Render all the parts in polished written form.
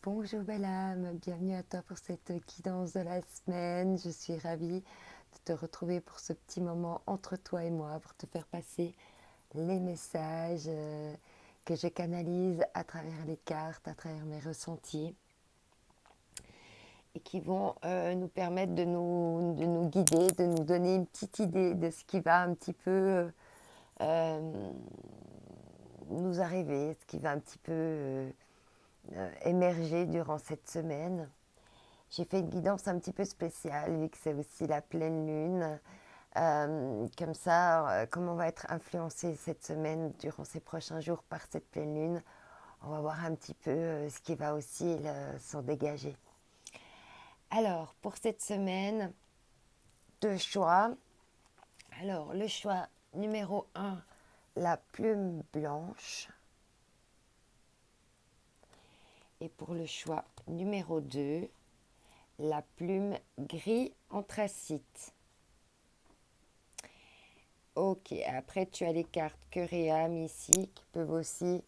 Bonjour belle âme, bienvenue à toi pour cette guidance de la semaine. Je suis ravie de te retrouver pour ce petit moment entre toi et moi pour te faire passer les messages que je canalise à travers les cartes, à travers mes ressentis et qui vont nous permettre de nous guider, de nous donner une petite idée de ce qui va un petit peu euh, nous arriver, ce qui va un petit peu émerger durant cette semaine. J'ai fait une guidance un petit peu spéciale, vu que c'est aussi la pleine lune. Comme ça, comme on va être influencé cette semaine, durant ces prochains jours, par cette pleine lune, on va voir un petit peu ce qui va aussi s'en dégager. Alors, pour cette semaine, deux choix. Alors, le choix numéro un, la plume blanche. Et pour le choix numéro 2, la plume gris anthracite. Ok, après tu as les cartes cœur et âme ici qui peuvent aussi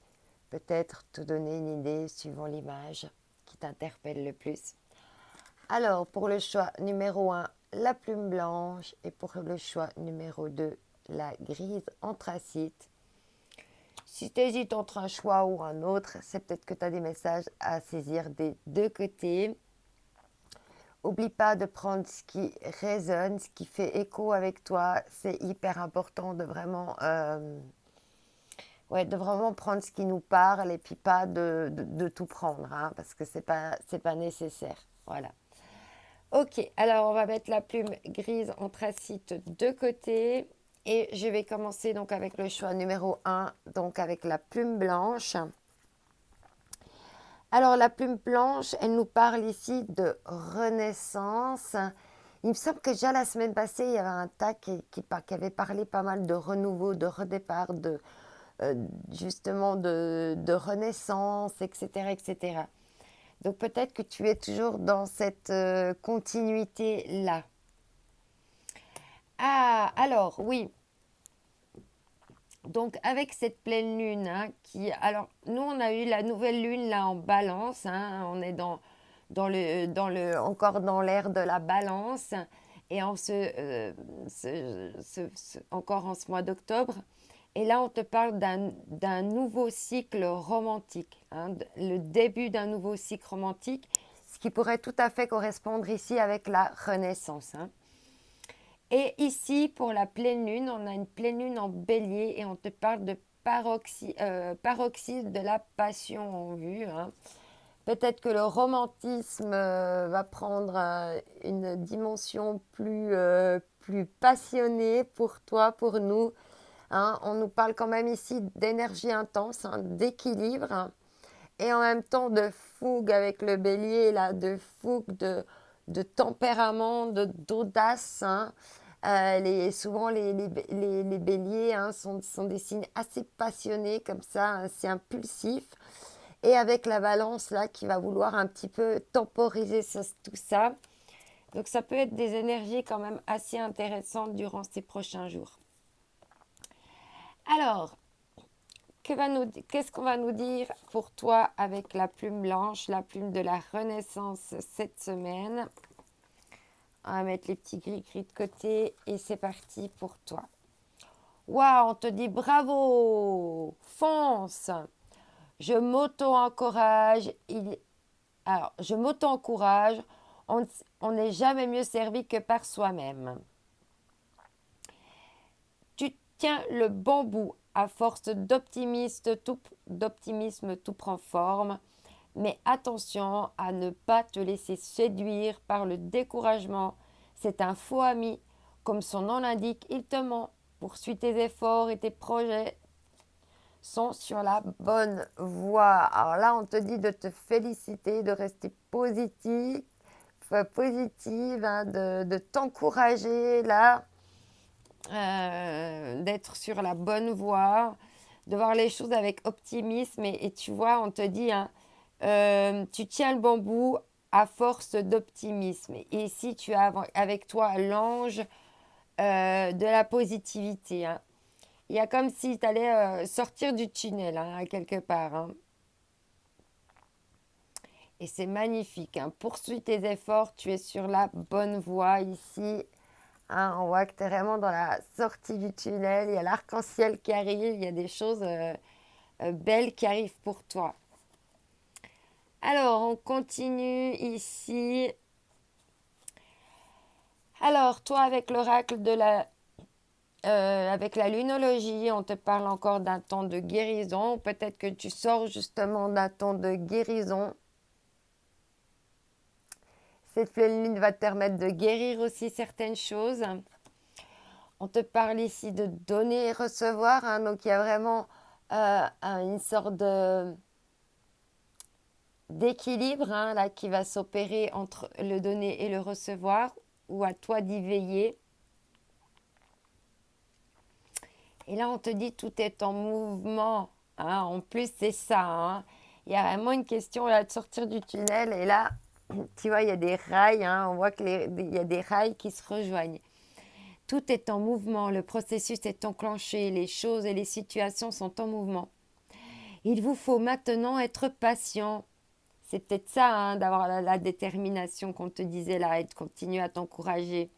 peut-être te donner une idée suivant l'image qui t'interpelle le plus. Alors pour le choix numéro un, la plume blanche et pour le choix numéro 2, la grise anthracite. Si tu hésites entre un choix ou un autre, c'est peut-être que tu as des messages à saisir des deux côtés. Oublie pas de prendre ce qui résonne, ce qui fait écho avec toi. C'est hyper important de vraiment, ouais, de vraiment prendre ce qui nous parle et puis pas de tout prendre, hein, parce que c'est pas nécessaire. Voilà. Ok, alors on va mettre la plume grise anthracite de côté et je vais commencer donc avec le choix numéro un, donc avec la plume blanche. Alors la plume blanche, elle nous parle ici de renaissance. Il me semble que déjà la semaine passée, il y avait un tas qui avait parlé pas mal de renouveau, de redépart, euh, justement de renaissance, etc., etc. Donc peut-être que tu es toujours dans cette continuité-là. Ah, alors oui, donc avec cette pleine lune, hein, alors nous on a eu la nouvelle lune là en balance, hein, on est encore dans l'ère de la balance et encore en ce mois d'octobre. Et là on te parle d'un nouveau cycle romantique, hein, le début d'un nouveau cycle romantique, ce qui pourrait tout à fait correspondre ici avec la Renaissance, hein. Et ici, pour la pleine lune, on a une pleine lune en bélier et on te parle de paroxysme de la passion en vue, hein. Peut-être que le romantisme va prendre une dimension plus passionnée pour toi, pour nous, hein. On nous parle quand même ici d'énergie intense, hein, d'équilibre, hein, et en même temps de fougue avec le bélier, là, de fougue, de tempérament, d'audace, hein. Souvent, les béliers, hein, sont des signes assez passionnés, comme ça, assez impulsifs. Et avec la balance, là, qui va vouloir un petit peu temporiser tout ça. Donc, ça peut être des énergies quand même assez intéressantes durant ces prochains jours. Alors, qu'est-ce qu'on va nous dire pour toi avec la plume blanche, la plume de la Renaissance cette semaine? On va mettre les petits gris-gris de côté et c'est parti pour toi. Waouh, on te dit bravo, fonce. Je m'auto-encourage. Alors, je m'auto-encourage. On n'est jamais mieux servi que par soi-même. Tu tiens le bon bout. À force d'optimisme, tout prend forme. Mais attention à ne pas te laisser séduire par le découragement. C'est un faux ami. Comme son nom l'indique, il te ment. Poursuis tes efforts et tes projets sont sur la bonne voie. Alors là, on te dit de te féliciter, de rester positive, hein, de t'encourager là, d'être sur la bonne voie, de voir les choses avec optimisme. Et tu vois, on te dit, hein, tu tiens le bon bout à force d'optimisme. Et ici, tu as avec toi l'ange de la positivité, hein. Il y a comme si tu allais sortir du tunnel, hein, quelque part, hein. Et c'est magnifique, hein. Poursuis tes efforts, tu es sur la bonne voie ici. Hein, on voit que tu es vraiment dans la sortie du tunnel, il y a l'arc-en-ciel qui arrive, il y a des choses belles qui arrivent pour toi. Alors, on continue ici. Alors, toi, avec l'oracle avec la lunologie, on te parle encore d'un temps de guérison. Peut-être que tu sors justement d'un temps de guérison. Cette pleine lune va te permettre de guérir aussi certaines choses. On te parle ici de donner et recevoir. Hein, donc, il y a vraiment une sorte d'équilibre hein, là, qui va s'opérer entre le donner et le recevoir, ou à toi d'y veiller. Et là, on te dit tout est en mouvement. Hein. En plus, c'est ça. Hein. Il y a vraiment une question là, de sortir du tunnel. Et là, tu vois, il y a des rails. Hein. On voit qu'il y a des rails qui se rejoignent. Tout est en mouvement. Le processus est enclenché. Les choses et les situations sont en mouvement. Il vous faut maintenant être patient. C'est peut-être ça, hein, d'avoir la détermination qu'on te disait là et de continuer à t'encourager.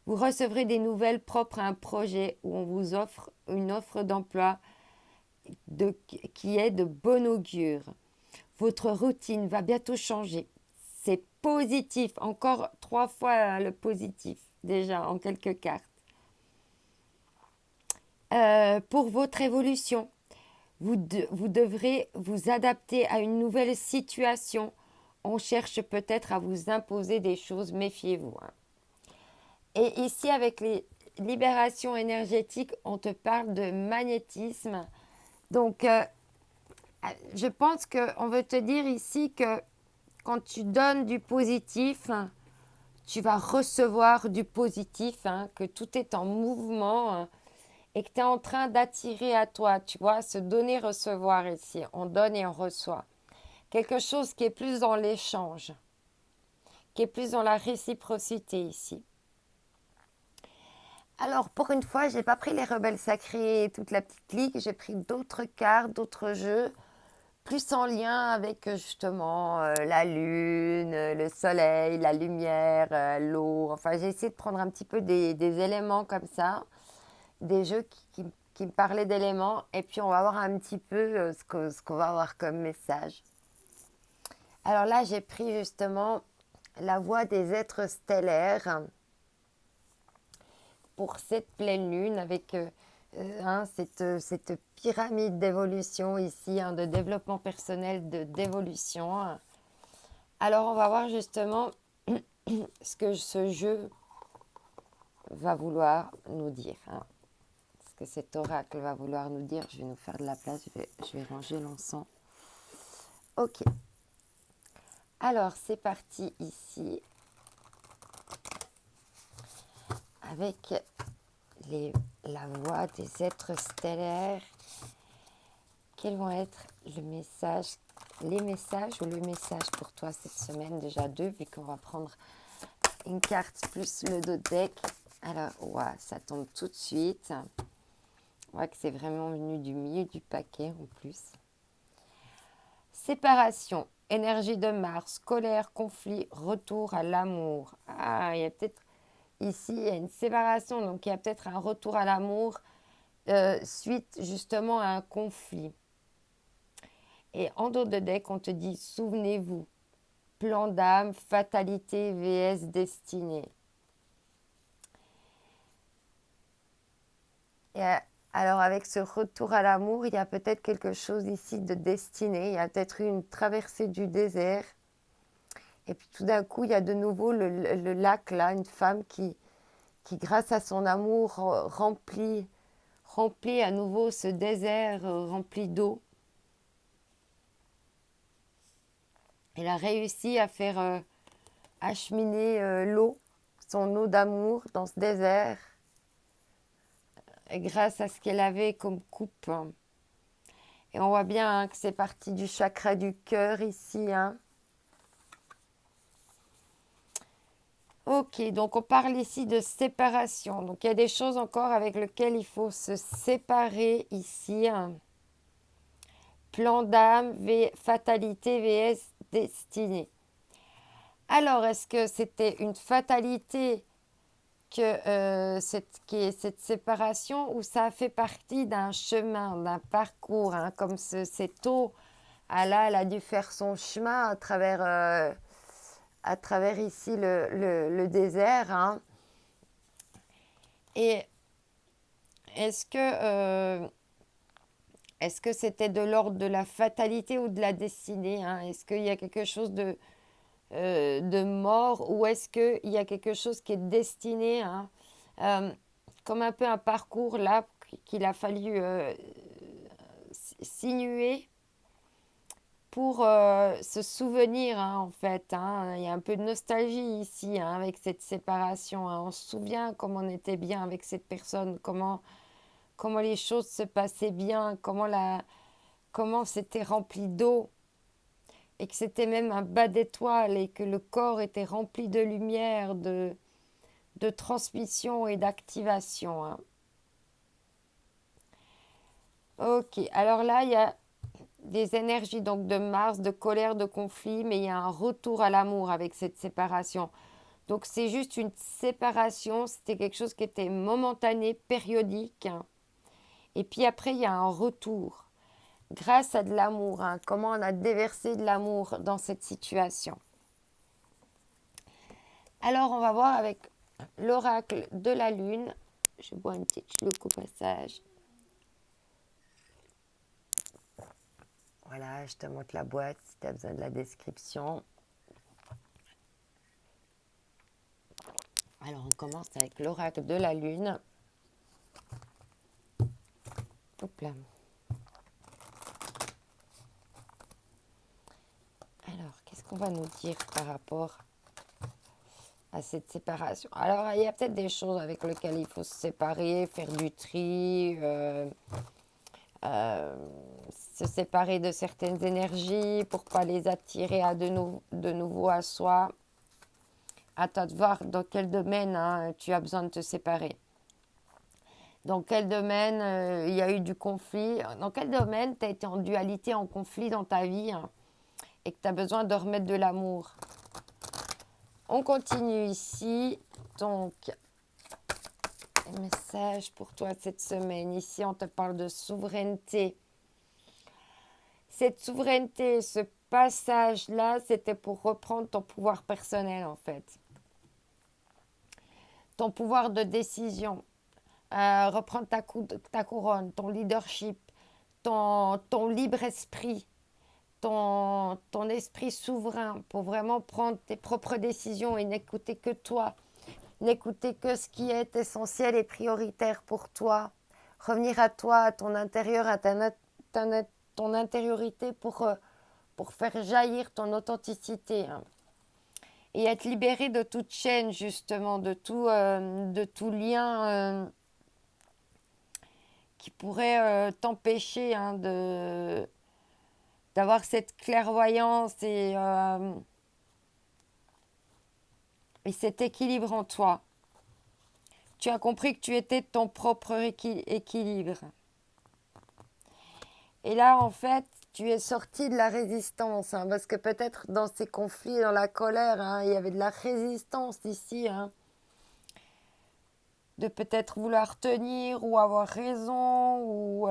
Vous recevrez des nouvelles propres à un projet où on vous offre une offre d'emploi qui est de bon augure. Votre routine va bientôt changer. C'est positif. Encore 3 fois le positif, déjà, en quelques cartes. Pour votre évolution, vous devrez vous adapter à une nouvelle situation. On cherche peut-être à vous imposer des choses, méfiez-vous. Hein. Et ici, avec les libérations énergétiques, on te parle de magnétisme. Donc, je pense qu'on veut te dire ici que quand tu donnes du positif, tu vas recevoir du positif, hein, que tout est en mouvement et que tu es en train d'attirer à toi, tu vois, se donner, recevoir ici. On donne et on reçoit. Quelque chose qui est plus dans l'échange, qui est plus dans la réciprocité ici. Alors, pour une fois, je n'ai pas pris les rebelles sacrés et toute la petite clique. J'ai pris d'autres cartes, d'autres jeux, plus en lien avec justement la lune, le soleil, la lumière, l'eau. Enfin, j'ai essayé de prendre un petit peu des éléments comme ça, des jeux qui me parlaient d'éléments. Et puis, on va voir un petit peu ce qu'on va avoir comme message. Alors là, j'ai pris justement la voix des êtres stellaires pour cette pleine lune avec cette pyramide d'évolution ici, hein, de développement personnel, d'évolution. Alors, on va voir justement ce que ce jeu va vouloir nous dire. Hein. Ce que cet oracle va vouloir nous dire. Je vais nous faire de la place, je vais ranger l'encens. Ok. Alors, c'est parti ici. Avec la voix des êtres stellaires. Quels vont être les messages ou le message pour toi cette semaine? Déjà 2, vu qu'on va prendre une carte plus le dos deck. Alors, ouais, ça tombe tout de suite. On voit que c'est vraiment venu du milieu du paquet en plus. Séparation, énergie de Mars, colère, conflit, retour à l'amour. Ah, il y a peut-être ici, il y a une séparation, donc il y a peut-être un retour à l'amour suite justement à un conflit. Et en dos de deck, on te dit, souvenez-vous, plan d'âme, fatalité vs destinée. Et alors avec ce retour à l'amour, il y a peut-être quelque chose ici de destinée. Il y a peut-être eu une traversée du désert. Et puis tout d'un coup, il y a de nouveau le lac là, une femme qui grâce à son amour remplit à nouveau ce désert rempli d'eau. Elle a réussi à faire acheminer l'eau, son eau d'amour dans ce désert, grâce à ce qu'elle avait comme coupe. Et on voit bien hein, que c'est parti du chakra du cœur ici. Hein. Ok, donc on parle ici de séparation. Donc il y a des choses encore avec lesquelles il faut se séparer ici. Hein. Plan d'âme, fatalité vs destinée. Alors, est-ce que c'était une fatalité qu'il y ait cette séparation ou ça fait partie d'un chemin, d'un parcours, hein, comme cet eau, elle a dû faire son chemin à travers ici le désert, hein. Et est-ce que, est-ce que c'était de l'ordre de la fatalité ou de la destinée, hein? Est-ce qu'il y a quelque chose de mort ou est-ce qu'il y a quelque chose qui est destiné, hein, euh, comme un peu un parcours là qu'il a fallu sinuer pour se souvenir, hein, en fait, hein. Il y a un peu de nostalgie ici, hein, avec cette séparation, hein. On se souvient comment on était bien avec cette personne, comment les choses se passaient bien, comment c'était rempli d'eau et que c'était même un bas d'étoiles et que le corps était rempli de lumière, de transmission et d'activation, hein. Ok, alors là, il y a des énergies donc de Mars, de colère, de conflit, mais il y a un retour à l'amour avec cette séparation. Donc c'est juste une séparation, c'était quelque chose qui était momentané, périodique, hein. Et puis après, il y a un retour grâce à de l'amour, hein. Comment on a déversé de l'amour dans cette situation. Alors on va voir avec l'oracle de la lune. Je bois une petite chlouque au passage. Voilà, je te montre la boîte si tu as besoin de la description. Alors, on commence avec l'oracle de la lune. Hop là. Alors, qu'est-ce qu'on va nous dire par rapport à cette séparation? Alors, il y a peut-être des choses avec lesquelles il faut se séparer, faire du tri, se séparer de certaines énergies pour ne pas les attirer de nouveau à soi. À toi de voir dans quel domaine, hein, tu as besoin de te séparer. Dans quel domaine il y a eu du conflit? Dans quel domaine tu as été en dualité, en conflit dans ta vie, hein, et que tu as besoin de remettre de l'amour? On continue ici. Donc, un message pour toi cette semaine. Ici, on te parle de souveraineté. Cette souveraineté, ce passage-là, c'était pour reprendre ton pouvoir personnel, en fait. Ton pouvoir de décision. Reprendre ta couronne, ton leadership, ton libre esprit, ton esprit souverain pour vraiment prendre tes propres décisions et n'écouter que toi, n'écouter que ce qui est essentiel et prioritaire pour toi, revenir à toi, à ton intérieur, à ton intériorité pour faire jaillir ton authenticité, hein. Et être libéré de toute chaîne, justement, de tout lien qui pourrait t'empêcher, hein, d'avoir cette clairvoyance et cet équilibre en toi. Tu as compris que tu étais ton propre équilibre. Et là, en fait, tu es sorti de la résistance, hein, parce que peut-être dans ces conflits, dans la colère, hein, il y avait de la résistance ici, hein, de peut-être vouloir tenir ou avoir raison ou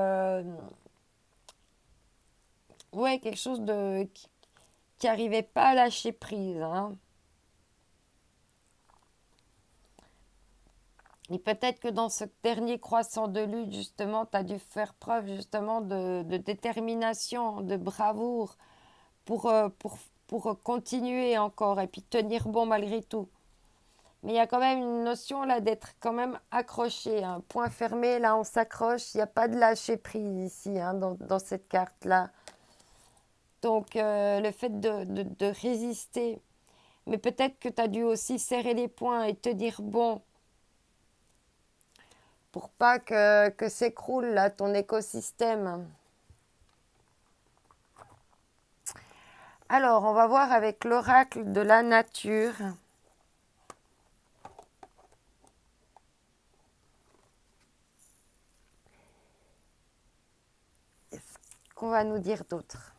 ouais, quelque chose qui n'arrivait pas à lâcher prise, hein. Et peut-être que dans ce dernier croissant de lutte, justement, tu as dû faire preuve justement de détermination, de bravoure pour continuer encore et puis tenir bon malgré tout. Mais il y a quand même une notion là d'être quand même accroché, un point fermé, là on s'accroche, il n'y a pas de lâcher prise ici, hein, dans cette carte-là. Donc le fait de résister, mais peut-être que tu as dû aussi serrer les poings et te dire bon, pour pas que s'écroule là ton écosystème. Alors, on va voir avec l'oracle de la nature. Qu'est-ce qu'on va nous dire d'autre?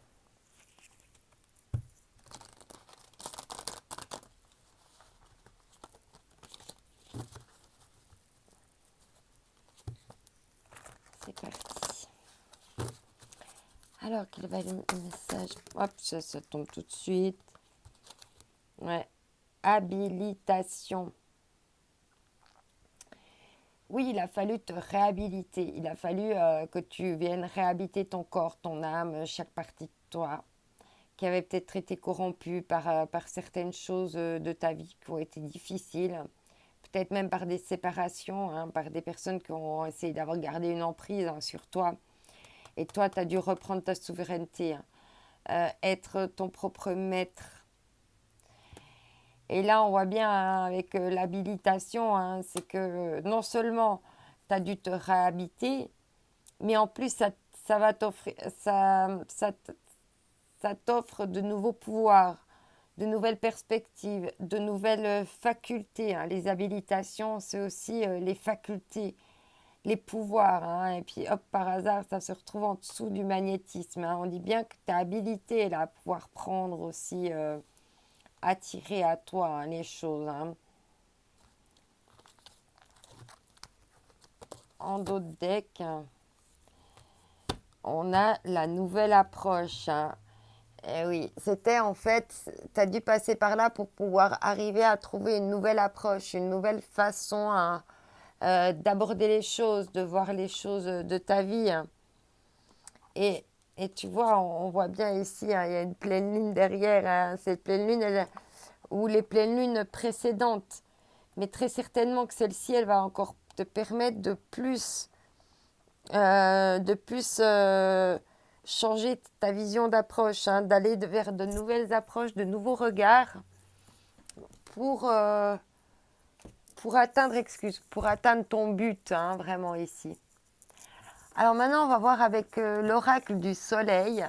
Alors, quel va être le message? Hop, ça tombe tout de suite. Ouais. Habilitation. Oui, il a fallu te réhabiliter. Il a fallu que tu viennes réhabiliter ton corps, ton âme, chaque partie de toi, qui avait peut-être été corrompue par certaines choses de ta vie qui ont été difficiles. Peut-être même par des séparations, hein, par des personnes qui ont essayé d'avoir gardé une emprise, hein, sur toi. Et toi, tu as dû reprendre ta souveraineté, hein. Être ton propre maître. Et là, on voit bien, hein, avec l'habilitation, hein, c'est que non seulement tu as dû te réhabiter, mais en plus, ça va t'offrir, ça t'offre de nouveaux pouvoirs, de nouvelles perspectives, de nouvelles facultés, hein. Les habilitations, c'est aussi les facultés, les pouvoirs, hein. Et puis, hop, par hasard, ça se retrouve en dessous du magnétisme, hein. On dit bien que tu es habilité là, à pouvoir prendre aussi, attirer à toi, hein, les choses, hein. En d'autres decks, on a la nouvelle approche, hein. Eh oui, c'était en fait, tu as dû passer par là pour pouvoir arriver à trouver une nouvelle approche, une nouvelle façon, hein, d'aborder les choses, de voir les choses de ta vie, hein. Et, et tu vois, on voit bien ici, hein, il y a une pleine lune derrière, hein. Cette pleine lune, ou les pleines lunes précédentes. Mais très certainement que celle-ci, elle va encore te permettre de plus changer ta vision d'approche, hein, d'aller vers de nouvelles approches, de nouveaux regards pour, euh, pour atteindre ton but, hein, vraiment ici. Alors maintenant, on va voir avec l'oracle du soleil.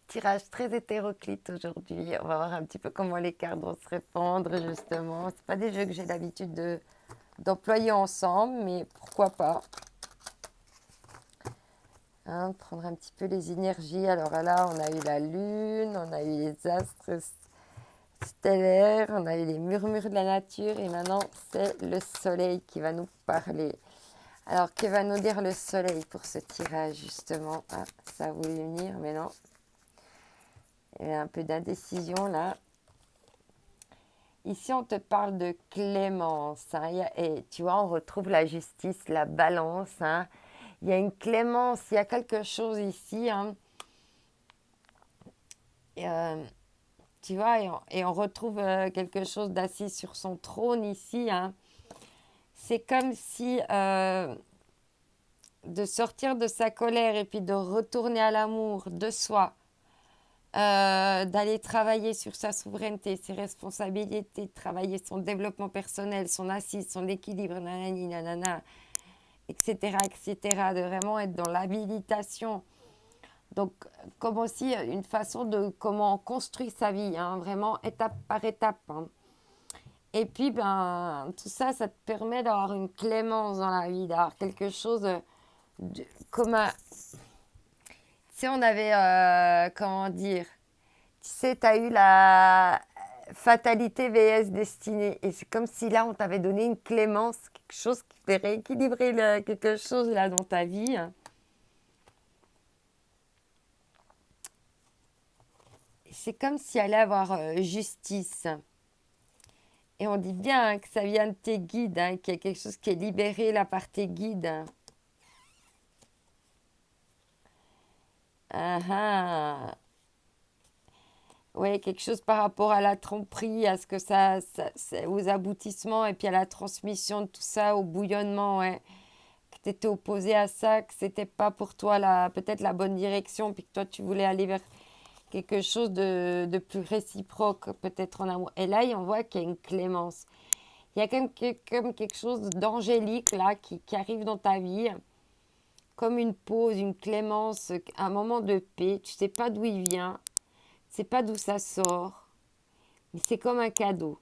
Tirage très hétéroclite aujourd'hui. On va voir un petit peu comment les cartes vont se répandre, justement. C'est pas des jeux que j'ai l'habitude d'employer ensemble, mais pourquoi pas, hein, prendre un petit peu les énergies. Alors là, on a eu la lune, on a eu les astres stellaires, on a eu les murmures de la nature et maintenant c'est le soleil qui va nous parler. Alors, que va nous dire le soleil pour ce tirage, justement? Ah, ça a voulu venir, mais non. Il y a un peu d'indécision là. Ici, on te parle de clémence, hein, et tu vois, on retrouve la justice, la balance, hein. Il y a une clémence, il y a quelque chose ici, hein. Et, tu vois, et on retrouve quelque chose d'assis sur son trône ici, hein. C'est comme si de sortir de sa colère et puis de retourner à l'amour de soi, d'aller travailler sur sa souveraineté, ses responsabilités, travailler son développement personnel, son assise, son équilibre, nanani, nanana, etc., etc., de vraiment être dans l'habilitation. Donc, comme aussi une façon de comment on construit sa vie, hein, vraiment étape par étape, hein. Et puis, ben, tout ça, ça te permet d'avoir une clémence dans la vie, d'avoir quelque chose comme un... Si on avait, comment dire, tu sais, tu as eu la fatalité vs destinée. Et c'est comme si là, on t'avait donné une clémence, quelque chose qui fait rééquilibrer quelque chose là dans ta vie. C'est comme s'il allait avoir justice. Et on dit bien, hein, que ça vient de tes guides, hein, qu'il y a quelque chose qui est libéré là par tes guides. Ah ah. Oui, quelque chose par rapport à la tromperie, à ce que aux aboutissements et puis à la transmission de tout ça, au bouillonnement, ouais. Que tu étais opposé à ça, que c'était pas pour toi peut-être la bonne direction, puis que toi tu voulais aller vers quelque chose de plus réciproque, peut-être en amour. Et là, on voit qu'il y a une clémence. Il y a comme quelque chose d'angélique là qui arrive dans ta vie, comme une pause, une clémence, un moment de paix. Tu sais pas d'où il vient, tu sais pas d'où ça sort, mais c'est comme un cadeau.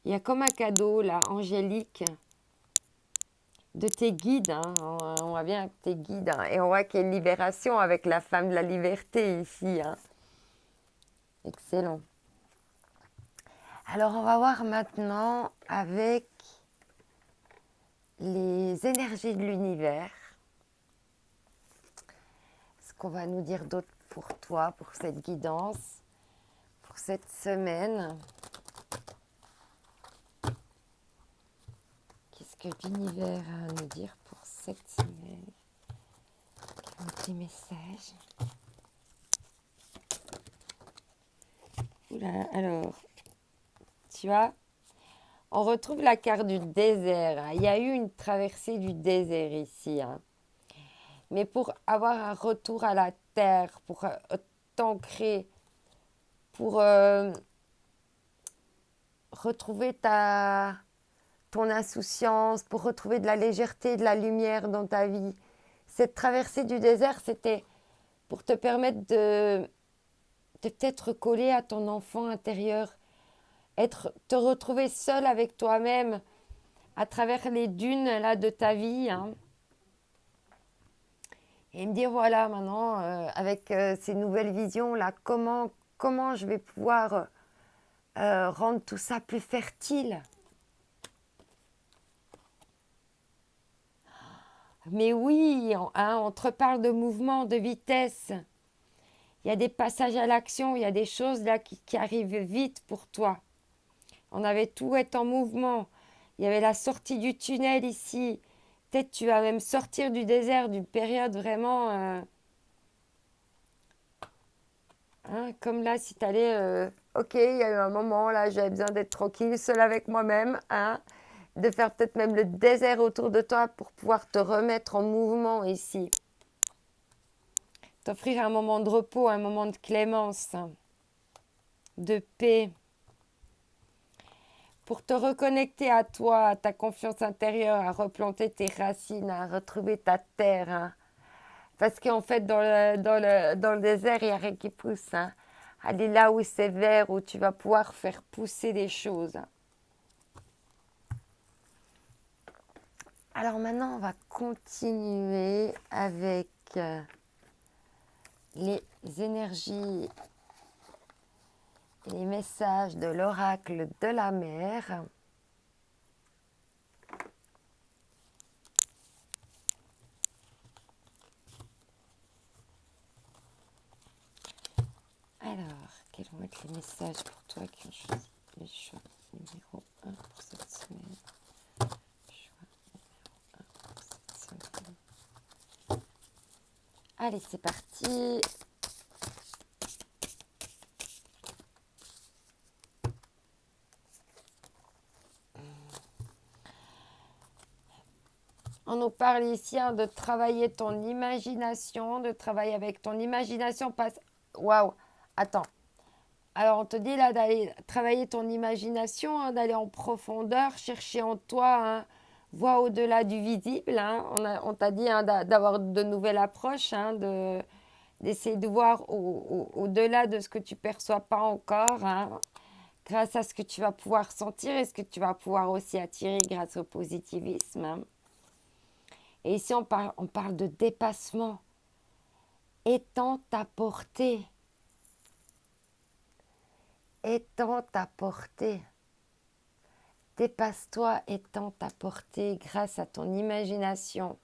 Il y a comme un cadeau là, angélique, de tes guides, hein. On voit bien tes guides, hein. Et on voit qu'il y a une libération avec la femme de la liberté ici, hein. Excellent. Alors, on va voir maintenant avec les énergies de l'univers. qu'on va nous dire d'autre pour toi, pour cette guidance, pour cette semaine? Qu'est-ce que l'univers a à nous dire pour cette semaine? Quels sont tes messages? Oula, alors, tu vois, on retrouve la carte du désert. Il y a eu une traversée du désert ici, hein. Mais pour avoir un retour à la terre, pour t'ancrer, pour retrouver ton insouciance, pour retrouver de la légèreté, de la lumière dans ta vie. Cette traversée du désert, c'était pour te permettre de peut-être coller à ton enfant intérieur, te retrouver seul avec toi-même à travers les dunes là de ta vie, hein. Et me dire voilà maintenant avec ces nouvelles visions là, comment je vais pouvoir rendre tout ça plus fertile. Mais oui, on te reparle de mouvement, de vitesse. Il y a des passages à l'action, il y a des choses là qui arrivent vite pour toi. On avait tout être en mouvement. Il y avait la sortie du tunnel ici. Peut-être tu vas même sortir du désert, d'une période vraiment... comme là, si tu allais... ok, il y a eu un moment, là, j'avais besoin d'être tranquille, seule avec moi-même. De faire peut-être même le désert autour de toi pour pouvoir te remettre en mouvement ici. T'offrir un moment de repos, un moment de clémence, de paix. Pour te reconnecter à toi, à ta confiance intérieure, à replanter tes racines, à retrouver ta terre. Hein. Parce qu'en fait, dans le désert, il n'y a rien qui pousse. Hein. Aller là où c'est vert, où tu vas pouvoir faire pousser des choses. Alors maintenant, on va continuer avec les énergies et les messages de l'oracle de la mer. Alors, quels vont être les messages pour toi qui ont choisi le choix numéro 1 pour cette semaine? Choix numéro 1 pour cette semaine. Allez, c'est parti. On nous parle ici de travailler ton imagination, de travailler avec ton imagination. Waouh, attends. Alors, on te dit là d'aller travailler ton imagination, hein, d'aller en profondeur, chercher en toi, hein, voir au-delà du visible. Hein. On t'a dit hein, d'avoir de nouvelles approches, hein, d'essayer de voir au-delà de ce que tu ne perçois pas encore, hein, grâce à ce que tu vas pouvoir sentir et ce que tu vas pouvoir aussi attirer grâce au positivisme. Hein. Et ici, on parle de dépassement. Étends ta portée. Étends ta portée. Dépasse-toi, étends ta portée grâce à ton imagination.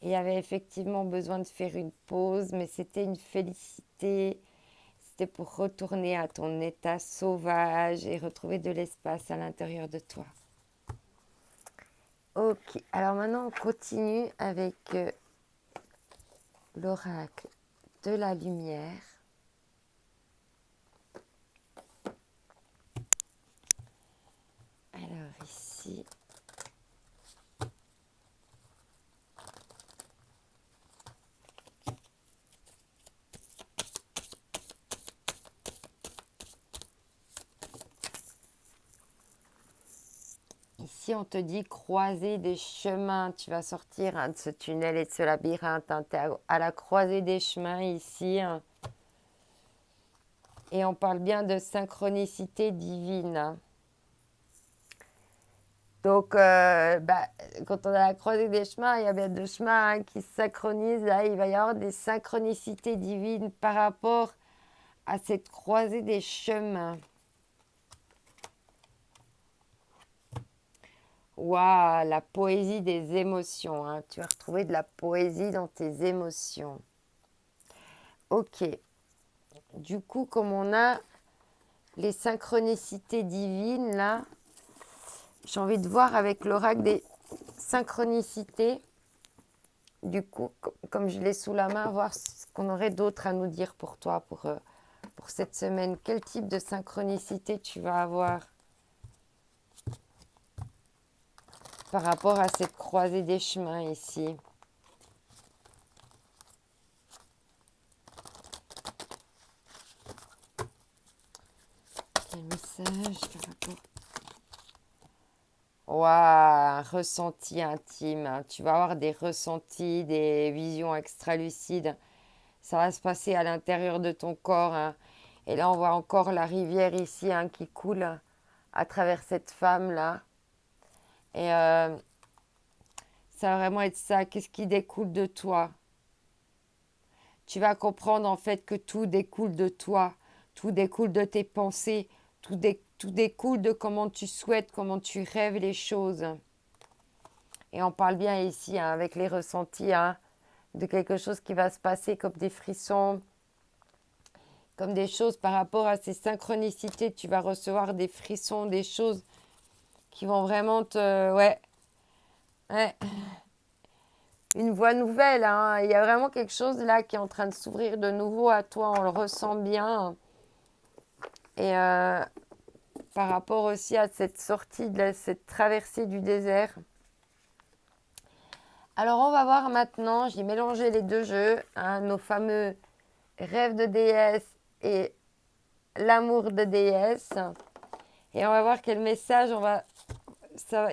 Et il y avait effectivement besoin de faire une pause, mais c'était une félicité. C'était pour retourner à ton état sauvage et retrouver de l'espace à l'intérieur de toi. Ok, alors maintenant on continue avec l'oracle de la lumière. Alors ici, on te dit croiser des chemins. Tu vas sortir hein, de ce tunnel et de ce labyrinthe. Hein. Tu es à la croisée des chemins ici. Hein. Et on parle bien de synchronicité divine. Hein. Donc, quand on a la croisée des chemins, il y a bien deux chemins hein, qui se synchronisent. Là, il va y avoir des synchronicités divines par rapport à cette croisée des chemins. Waouh, la poésie des émotions, hein. Tu vas retrouver de la poésie dans tes émotions. Ok. Du coup, comme on a les synchronicités divines, là, j'ai envie de voir avec l'oracle des synchronicités. Du coup, comme je l'ai sous la main, voir ce qu'on aurait d'autre à nous dire pour toi, pour cette semaine. Quel type de synchronicité tu vas avoir par rapport à cette croisée des chemins ici? Quel message par rapport... Waouh, ressenti intime, hein. Tu vas avoir des ressentis, des visions extra-lucides. Ça va se passer à l'intérieur de ton corps, hein. Et là, on voit encore la rivière ici, hein, qui coule à travers cette femme-là. Et ça va vraiment être ça. Qu'est-ce qui découle de toi? Tu vas comprendre en fait que tout découle de toi. Tout découle de tes pensées. Tout découle de comment tu souhaites, comment tu rêves les choses. Et on parle bien ici, hein, avec les ressentis, hein, de quelque chose qui va se passer comme des frissons, comme des choses par rapport à ces synchronicités. Tu vas recevoir des frissons, des choses qui vont vraiment te... Ouais, ouais. Une voie nouvelle, hein. Il y a vraiment quelque chose là qui est en train de s'ouvrir de nouveau à toi. On le ressent bien. Et par rapport aussi à cette sortie, cette traversée du désert. Alors, on va voir maintenant, j'ai mélangé les deux jeux, hein, nos fameux rêves de déesse et l'amour de déesse. Et on va voir quel message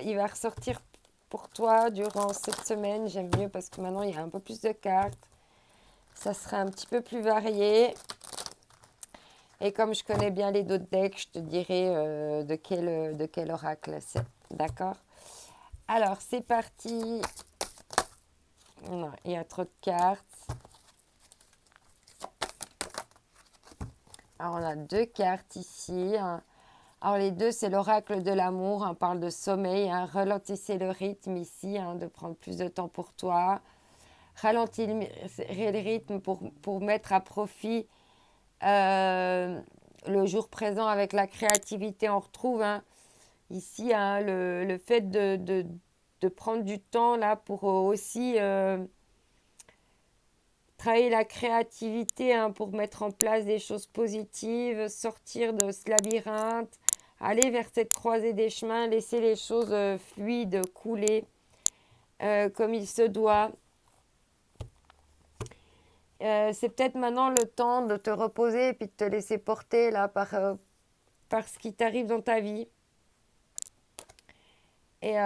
il va ressortir pour toi durant cette semaine. J'aime mieux parce que maintenant, il y a un peu plus de cartes. Ça sera un petit peu plus varié. Et comme je connais bien les d'autres decks, je te dirai de quel oracle c'est. D'accord? Alors, c'est parti. Non, il y a trop de cartes. Alors, on a deux cartes ici. Alors, les deux, c'est l'oracle de l'amour. On parle de sommeil. Ralentissez le rythme ici, de prendre plus de temps pour toi. Ralentis le rythme pour mettre à profit le jour présent avec la créativité. On retrouve ici le fait de prendre du temps là pour aussi travailler la créativité, pour mettre en place des choses positives, sortir de ce labyrinthe, aller vers cette croisée des chemins, laisser les choses fluides, couler comme il se doit. C'est peut-être maintenant le temps de te reposer et puis de te laisser porter là par ce qui t'arrive dans ta vie. Et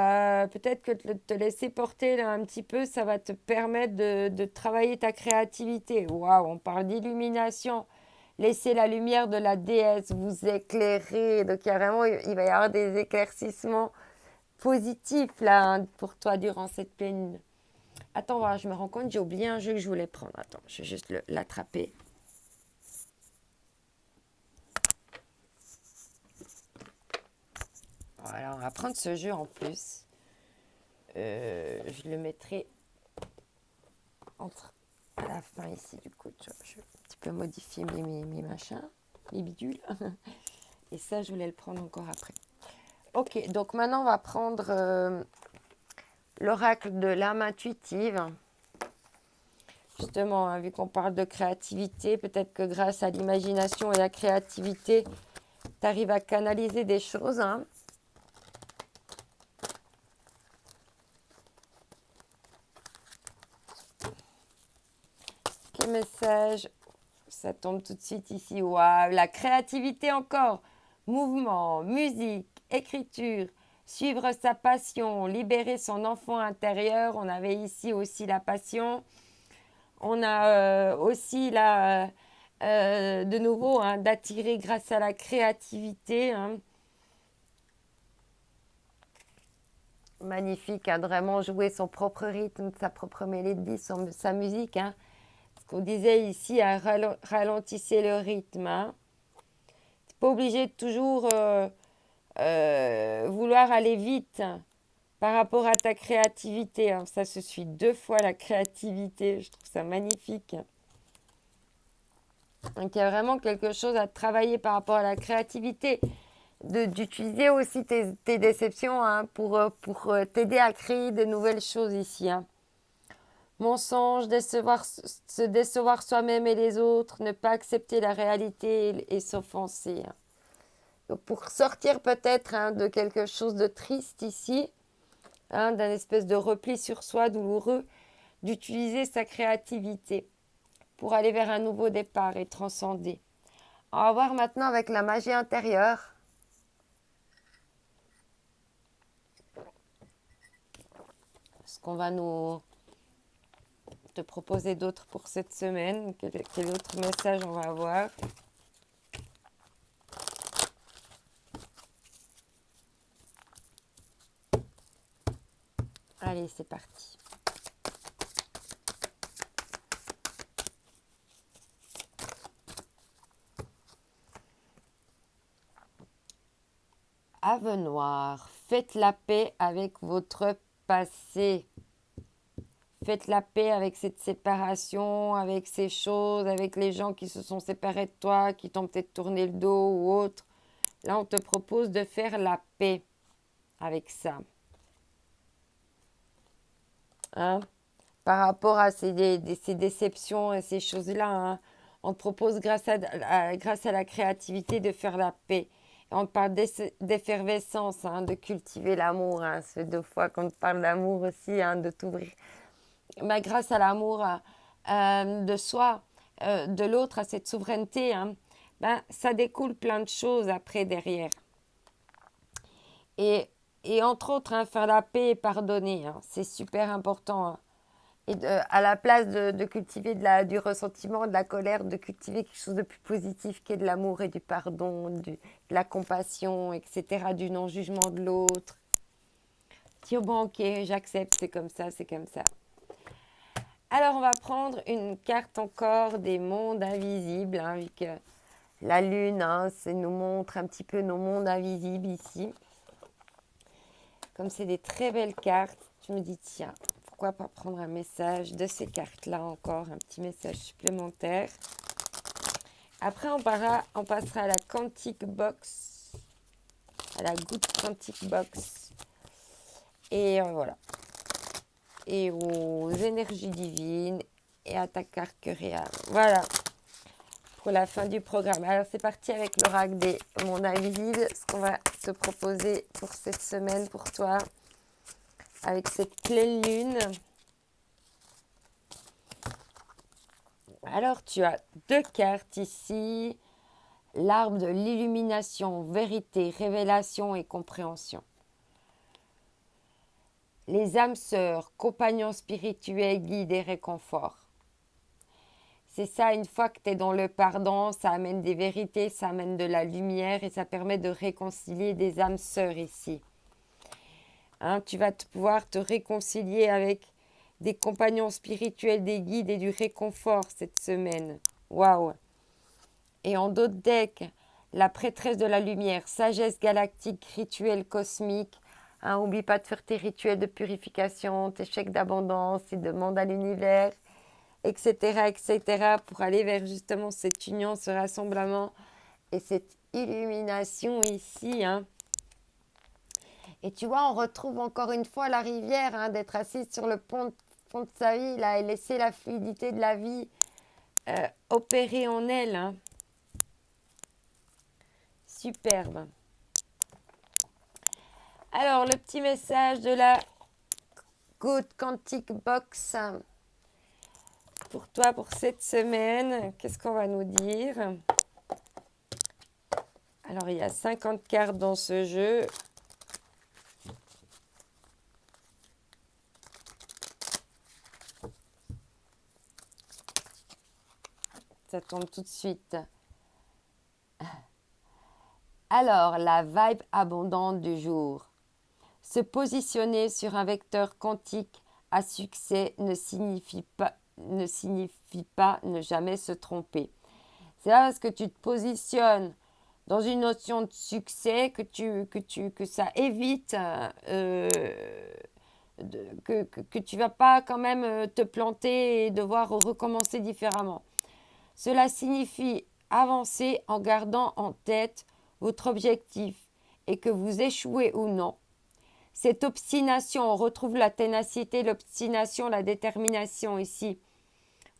peut-être que te laisser porter là un petit peu, ça va te permettre de travailler ta créativité. Waouh, on parle d'illumination. Laissez la lumière de la déesse vous éclairer. Donc il va y avoir des éclaircissements positifs là, pour toi durant cette pleine lune. Attends, voilà, je me rends compte, j'ai oublié un jeu que je voulais prendre. Attends, je vais juste l'attraper. Voilà, on va prendre ce jeu en plus. Je le mettrai à la fin ici, du coup. Je vais un petit peu modifier mes machins, mes bidules. Et ça, je voulais le prendre encore après. Ok, donc maintenant, on va prendre l'oracle de l'âme intuitive. Justement, vu qu'on parle de créativité, peut-être que grâce à l'imagination et la créativité, tu arrives à canaliser des choses. Quel message? Ça tombe tout de suite ici. Waouh, la créativité encore. Mouvement, musique, écriture, suivre sa passion, libérer son enfant intérieur. On avait ici aussi la passion. On a aussi là, de nouveau, d'attirer grâce à la créativité. Magnifique, de vraiment jouer son propre rythme, sa propre mélodie, sa musique. Ce qu'on disait ici, ralentissez le rythme. Tu n'es pas obligé de toujours vouloir aller vite. Par rapport à ta créativité, hein, ça se suit 2 fois la créativité, je trouve ça magnifique. Donc il y a vraiment quelque chose à travailler par rapport à la créativité, d'utiliser aussi tes déceptions hein, pour t'aider à créer de nouvelles choses ici. Hein. Mensonge, se décevoir soi-même et les autres, ne pas accepter la réalité et s'offenser. Hein. Donc pour sortir peut-être hein, de quelque chose de triste ici, hein, d'un espèce de repli sur soi douloureux, d'utiliser sa créativité pour aller vers un nouveau départ et transcender. On va voir maintenant avec la magie intérieure. Ce qu'on va nous te proposer d'autre pour cette semaine. Quel autre message on va avoir? Allez, c'est parti. Ave noir, faites la paix avec votre passé. Faites la paix avec cette séparation, avec ces choses, avec les gens qui se sont séparés de toi, qui t'ont peut-être tourné le dos ou autre. Là, on te propose de faire la paix avec ça. Hein? Par rapport à ces déceptions et ces choses-là, hein, on te propose, grâce à la créativité, de faire la paix. Et on te parle d'effervescence, hein, de cultiver l'amour. Hein. C'est 2 fois qu'on te parle d'amour aussi, hein, de t'ouvrir. Mais grâce à l'amour de soi, de l'autre, à cette souveraineté, hein, ben, ça découle plein de choses après, derrière. Et entre autres, hein, faire la paix et pardonner, hein, c'est super important. Hein. Et à la place de cultiver du ressentiment, de la colère, de cultiver quelque chose de plus positif qui est de l'amour et du pardon, de la compassion, etc., du non-jugement de l'autre. Dire bon, ok, j'accepte, c'est comme ça, c'est comme ça. Alors, on va prendre une carte encore des mondes invisibles, hein, vu que la lune hein, nous montre un petit peu nos mondes invisibles ici. Comme c'est des très belles cartes, je me dis tiens, pourquoi pas prendre un message de ces cartes-là encore, un petit message supplémentaire. Après, on passera à la Quantic Box, à la Good Quantic Box. Et voilà. Et aux énergies divines et à ta carte curiale. Voilà. Pour la fin du programme. Alors, c'est parti avec l'oracle des mondes invisibles. Ce qu'on va te proposer pour cette semaine, pour toi, avec cette pleine lune. Alors, tu as 2 cartes ici. L'arbre de l'illumination, vérité, révélation et compréhension. Les âmes sœurs, compagnons spirituels, guides et réconfort. C'est ça, une fois que tu es dans le pardon, ça amène des vérités, ça amène de la lumière et ça permet de réconcilier des âmes sœurs ici. Hein, tu vas pouvoir te réconcilier avec des compagnons spirituels, des guides et du réconfort cette semaine. Waouh! Et en d'autres decks, la prêtresse de la lumière, sagesse galactique, rituel cosmique. Hein, n'oublie pas de faire tes rituels de purification, tes chèques d'abondance, tes demandes à l'univers, etc., etc., pour aller vers justement cette union, ce rassemblement et cette illumination ici. Hein. Et tu vois, on retrouve encore une fois la rivière, hein, d'être assise sur le pont de sa vie, là, et laisser la fluidité de la vie opérer en elle. Hein. Superbe. Alors, le petit message de la Good Quantic Box pour toi, pour cette semaine. Qu'est-ce qu'on va nous dire? Alors, il y a 50 cartes dans ce jeu. Ça tombe tout de suite. Alors, la vibe abondante du jour. Se positionner sur un vecteur quantique à succès ne signifie pas ne jamais se tromper. C'est là parce que tu te positionnes dans une notion de succès, que ça évite que tu vas pas quand même te planter et devoir recommencer différemment. Cela signifie avancer en gardant en tête votre objectif et que vous échouez ou non. Cette obstination, on retrouve la ténacité, l'obstination, la détermination ici,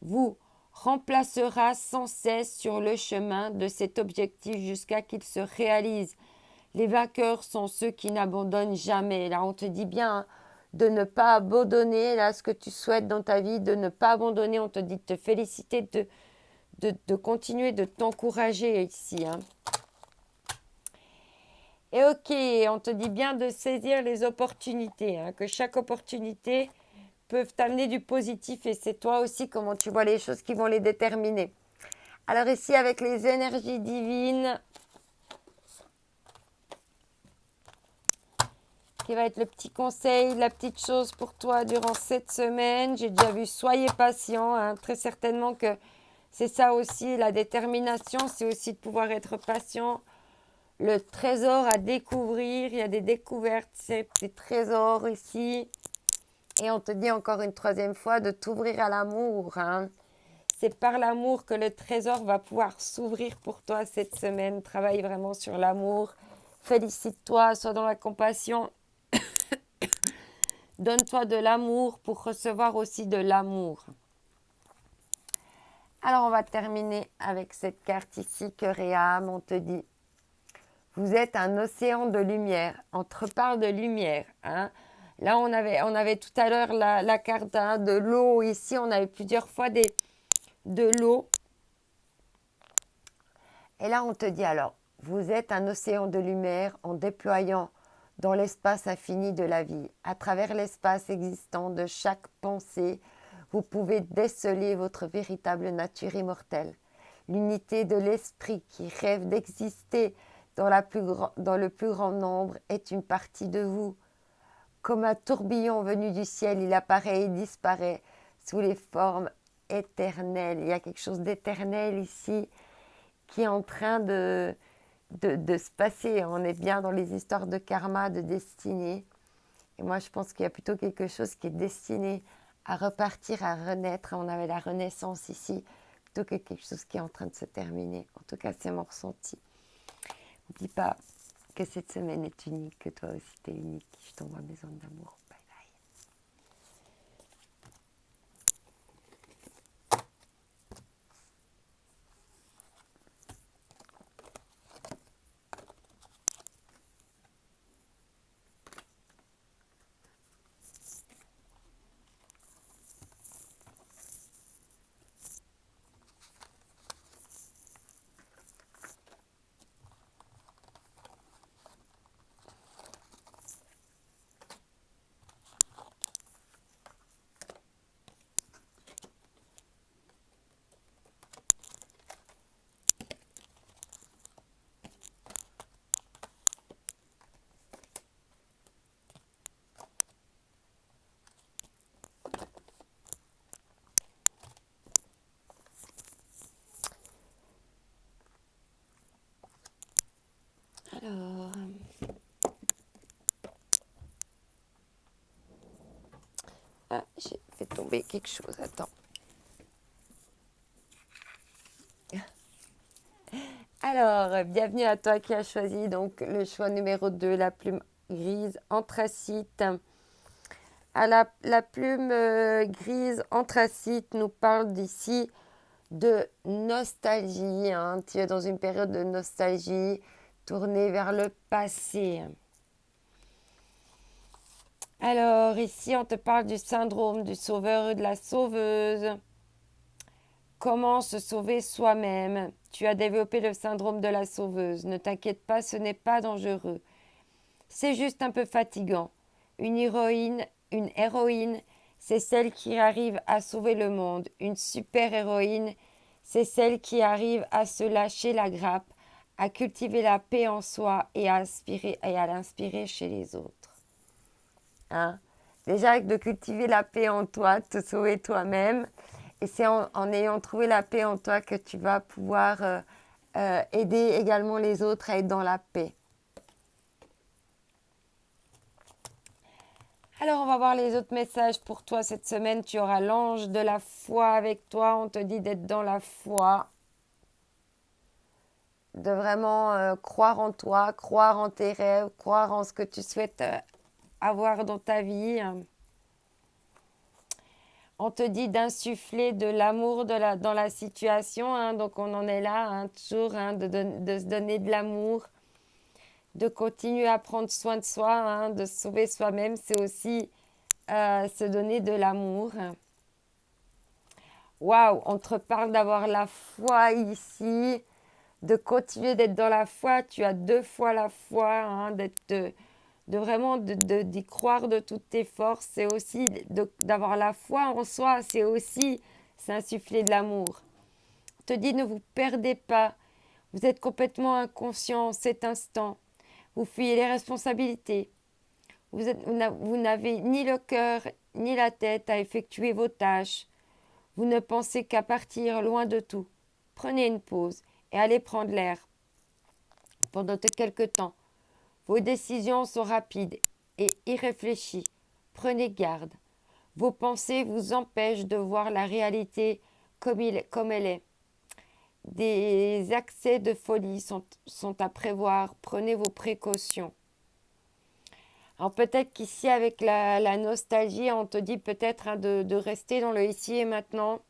vous remplacera sans cesse sur le chemin de cet objectif jusqu'à qu'il se réalise. Les vainqueurs sont ceux qui n'abandonnent jamais. Là, on te dit bien de ne pas abandonner là, ce que tu souhaites dans ta vie, de ne pas abandonner. On te dit de te féliciter, de continuer, de t'encourager ici. Et ok, on te dit bien de saisir les opportunités, que chaque opportunité peut t'amener du positif et c'est toi aussi comment tu vois les choses qui vont les déterminer. Alors ici avec les énergies divines, qui va être le petit conseil, la petite chose pour toi durant cette semaine. J'ai déjà vu, soyez patient, très certainement que c'est ça aussi, la détermination, c'est aussi de pouvoir être patient. Le trésor à découvrir, il y a des découvertes, c'est des trésors ici. Et on te dit encore une troisième fois de t'ouvrir à l'amour. C'est par l'amour que le trésor va pouvoir s'ouvrir pour toi cette semaine. Travaille vraiment sur l'amour. Félicite-toi, sois dans la compassion. Donne-toi de l'amour pour recevoir aussi de l'amour. Alors, on va terminer avec cette carte ici, cœur et âme. On te dit, vous êtes un océan de lumière. On te reparle de lumière. Là, on avait tout à l'heure la carte de l'eau. Ici, on avait plusieurs fois de l'eau. Et là, on te dit alors, vous êtes un océan de lumière en déployant dans l'espace infini de la vie. À travers l'espace existant de chaque pensée, vous pouvez déceler votre véritable nature immortelle. L'unité de l'esprit qui rêve d'exister dans le plus grand nombre est une partie de vous. Comme un tourbillon venu du ciel, il apparaît et disparaît sous les formes éternelles. Il y a quelque chose d'éternel ici qui est en train de se passer. On est bien dans les histoires de karma, de destinée. Et moi, je pense qu'il y a plutôt quelque chose qui est destiné à repartir, à renaître. On avait la renaissance ici, plutôt que quelque chose qui est en train de se terminer. En tout cas, c'est mon ressenti. N'oublie pas que cette semaine est unique, que toi aussi tu es unique. Je t'envoie mes ondes d'amour. Bye bye. Alors, j'ai fait tomber quelque chose, attends. Alors, bienvenue à toi qui as choisi donc le choix numéro 2, la plume grise anthracite. La plume grise anthracite nous parle d'ici de nostalgie. Tu es dans une période de nostalgie, tournée vers le passé. Alors, ici, on te parle du syndrome du sauveur et de la sauveuse. Comment se sauver soi-même? Tu as développé le syndrome de la sauveuse. Ne t'inquiète pas, ce n'est pas dangereux. C'est juste un peu fatigant. Une héroïne, c'est celle qui arrive à sauver le monde. Une super-héroïne, c'est celle qui arrive à se lâcher la grappe, à cultiver la paix en soi et à l'inspirer chez les autres. Déjà, de cultiver la paix en toi, de te sauver toi-même. Et c'est en ayant trouvé la paix en toi que tu vas pouvoir aider également les autres à être dans la paix. Alors, on va voir les autres messages pour toi cette semaine. Tu auras l'ange de la foi avec toi. On te dit d'être dans la foi, de vraiment croire en toi, croire en tes rêves, croire en ce que tu souhaites avoir dans ta vie. On te dit d'insuffler de l'amour dans la situation. Hein, donc, on en est là, hein, toujours, hein, de se donner de l'amour, de continuer à prendre soin de soi, hein, de se sauver soi-même. C'est aussi se donner de l'amour. Waouh, on te parle d'avoir la foi ici, de continuer d'être dans la foi. Tu as 2 fois la foi, hein, de vraiment d'y croire de toutes tes forces. C'est aussi d'avoir la foi en soi, c'est aussi s'insuffler de l'amour. On te dit ne vous perdez pas, vous êtes complètement inconscient en cet instant. Vous fuyez les responsabilités. Vous n'avez ni le cœur ni la tête à effectuer vos tâches. Vous ne pensez qu'à partir loin de tout. Prenez une pause et allez prendre l'air pendant quelque temps. Vos décisions sont rapides et irréfléchies. Prenez garde. Vos pensées vous empêchent de voir la réalité comme elle est. Des accès de folie sont à prévoir. Prenez vos précautions. Alors peut-être qu'ici, avec la nostalgie, on te dit peut-être, hein, de rester dans le ici et maintenant,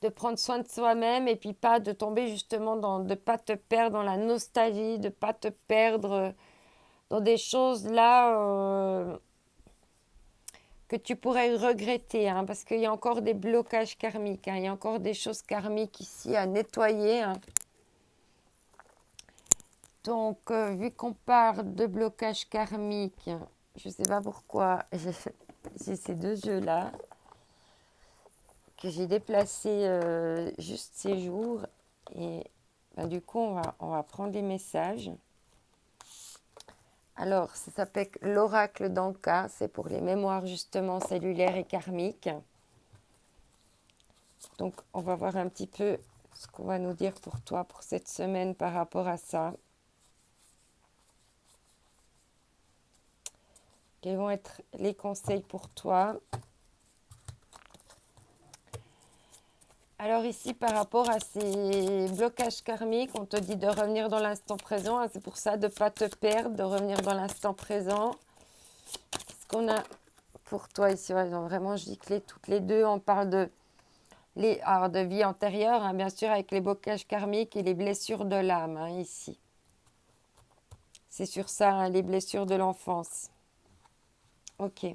de prendre soin de soi-même et puis pas de tomber justement de ne pas te perdre dans la nostalgie, de ne pas te perdre dans des choses là que tu pourrais regretter, hein, parce qu'il y a encore des blocages karmiques, hein, il y a encore des choses karmiques ici à nettoyer. Hein. Donc, vu qu'on parle de blocage karmique, je ne sais pas pourquoi j'ai ces 2 jeux-là que j'ai déplacés juste ces jours. Et ben, du coup, on va prendre les messages. Alors, ça s'appelle l'oracle d'Anka. C'est pour les mémoires justement cellulaires et karmiques. Donc, on va voir un petit peu ce qu'on va nous dire pour toi pour cette semaine par rapport à ça. Quels vont être les conseils pour toi? Alors ici, par rapport à ces blocages karmiques, on te dit de revenir dans l'instant présent. Hein, c'est pour ça de ne pas te perdre, de revenir dans l'instant présent. Ce qu'on a pour toi ici, ouais, donc vraiment, je dis que toutes les 2, on parle de vie antérieure, hein, bien sûr, avec les blocages karmiques et les blessures de l'âme, hein, ici. C'est sur ça, hein, les blessures de l'enfance. Ok.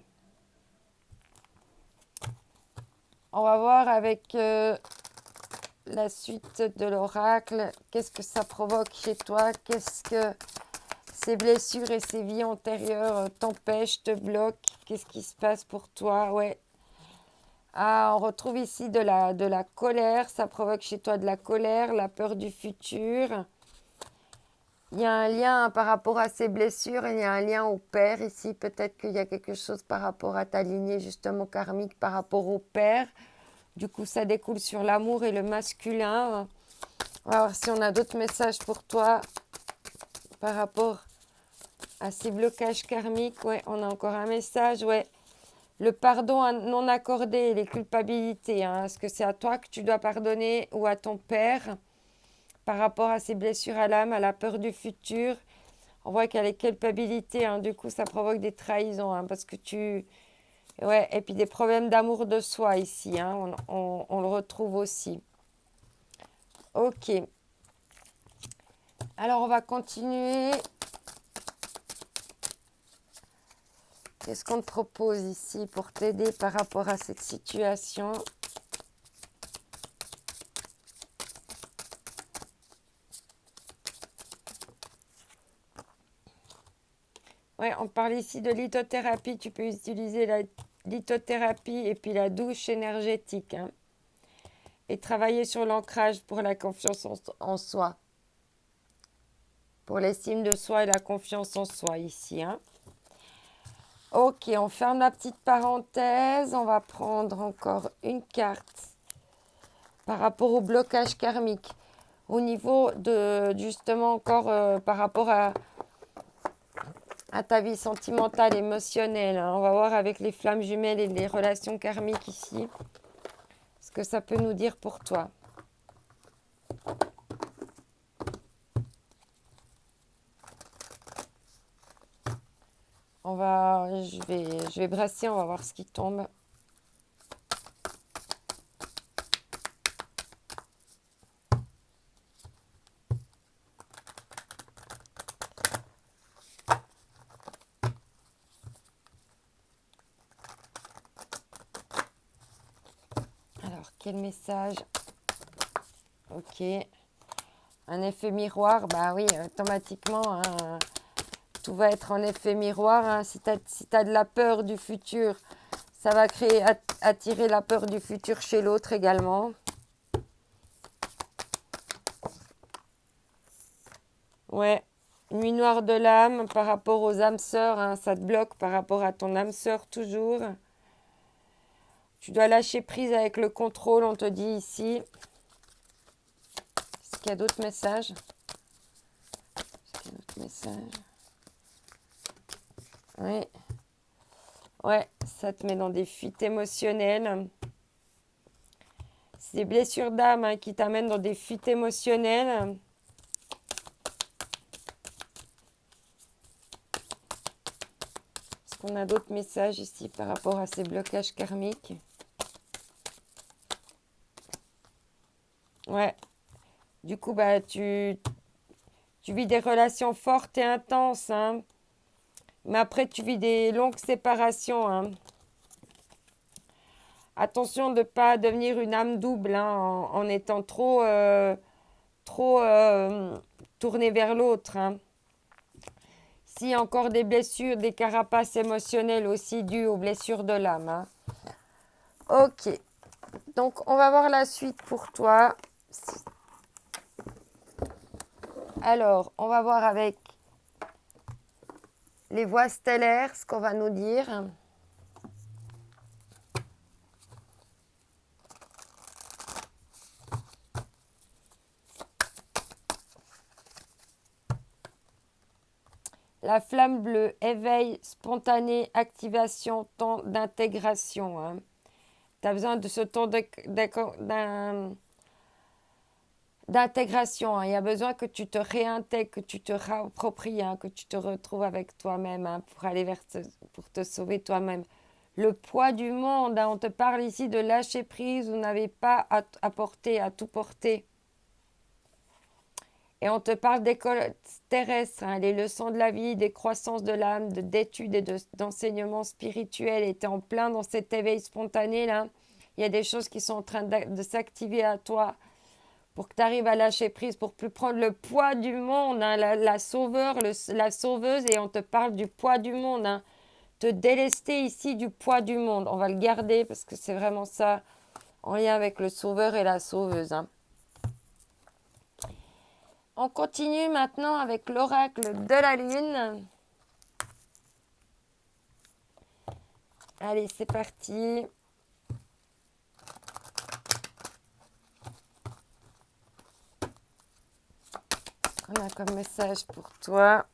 On va voir avec la suite de l'oracle. Qu'est-ce que ça provoque chez toi? Qu'est-ce que ces blessures et ces vies antérieures t'empêchent, te bloquent? Qu'est-ce qui se passe pour toi? Ouais. Ah, on retrouve ici de la colère. Ça provoque chez toi de la colère, la peur du futur. Il y a un lien, hein, par rapport à ces blessures, et il y a un lien au père ici. Peut-être qu'il y a quelque chose par rapport à ta lignée justement karmique, par rapport au père. Du coup, ça découle sur l'amour et le masculin. On va voir si on a d'autres messages pour toi par rapport à ces blocages karmiques. Ouais, on a encore un message. Ouais, le pardon non accordé, les culpabilités. Hein. Est-ce que c'est à toi que tu dois pardonner ou à ton père par rapport à ces blessures à l'âme, à la peur du futur? On voit qu'il y a les culpabilités. Hein. Du coup, ça provoque des trahisons, hein, parce que tu... Ouais, et puis des problèmes d'amour de soi ici. Hein. On le retrouve aussi. Ok. Alors, on va continuer. Qu'est-ce qu'on te propose ici pour t'aider par rapport à cette situation? Ouais, on parle ici de lithothérapie. Tu peux utiliser la lithothérapie et puis la douche énergétique. Hein, et travailler sur l'ancrage pour la confiance en soi. Pour l'estime de soi et la confiance en soi ici. Hein. Ok, on ferme la petite parenthèse. On va prendre encore une carte par rapport au blocage karmique. au niveau de, justement, encore par rapport à ta vie sentimentale, émotionnelle. Hein. On va voir avec les flammes jumelles et les relations karmiques ici, ce que ça peut nous dire pour toi. Je vais brasser, on va voir ce qui tombe. Alors, quel message? Ok. Un effet miroir, bah oui, automatiquement, hein, tout va être en effet miroir. Hein. Si tu as de la peur du futur, ça va attirer la peur du futur chez l'autre également. Ouais, nuit noire de l'âme par rapport aux âmes sœurs, hein, ça te bloque par rapport à ton âme sœur toujours. Tu dois lâcher prise avec le contrôle, on te dit ici. Est-ce qu'il y a d'autres messages? Est-ce qu'il y a d'autres messages? Oui. Ouais, ça te met dans des fuites émotionnelles. C'est des blessures d'âme hein, qui t'amènent dans des fuites émotionnelles. Est-ce qu'on a d'autres messages ici par rapport à ces blocages karmiques? Ouais. Du coup, bah, tu vis des relations fortes et intenses. Hein. Mais après, tu vis des longues séparations. Hein. Attention de ne pas devenir une âme double hein, en étant trop tourné vers l'autre. Hein. Si encore des blessures, des carapaces émotionnelles aussi dues aux blessures de l'âme. Hein. Ok. Donc, on va voir la suite pour toi. Alors, on va voir avec les voies stellaires ce qu'on va nous dire. La flamme bleue, éveil spontané, activation, temps d'intégration. Hein. Tu as besoin de ce temps d'intégration. Hein. Il y a besoin que tu te réintègres, que tu te réappropries, hein, que tu te retrouves avec toi-même hein, pour aller pour te sauver toi-même. Le poids du monde, hein, on te parle ici de lâcher prise, vous n'avez pas à porter, à tout porter. Et on te parle d'école terrestre, hein, les leçons de la vie, des croissances de l'âme, d'études et d'enseignements spirituels. Et tu es en plein dans cet éveil spontané là. Il y a des choses qui sont en train de s'activer à toi pour que tu arrives à lâcher prise, pour plus prendre le poids du monde, hein, la sauveuse. Et on te parle du poids du monde. Hein. Te délester ici du poids du monde. On va le garder parce que c'est vraiment ça en lien avec le sauveur et la sauveuse. Hein. On continue maintenant avec l'oracle de la lune. Allez, c'est parti. On a comme message pour toi.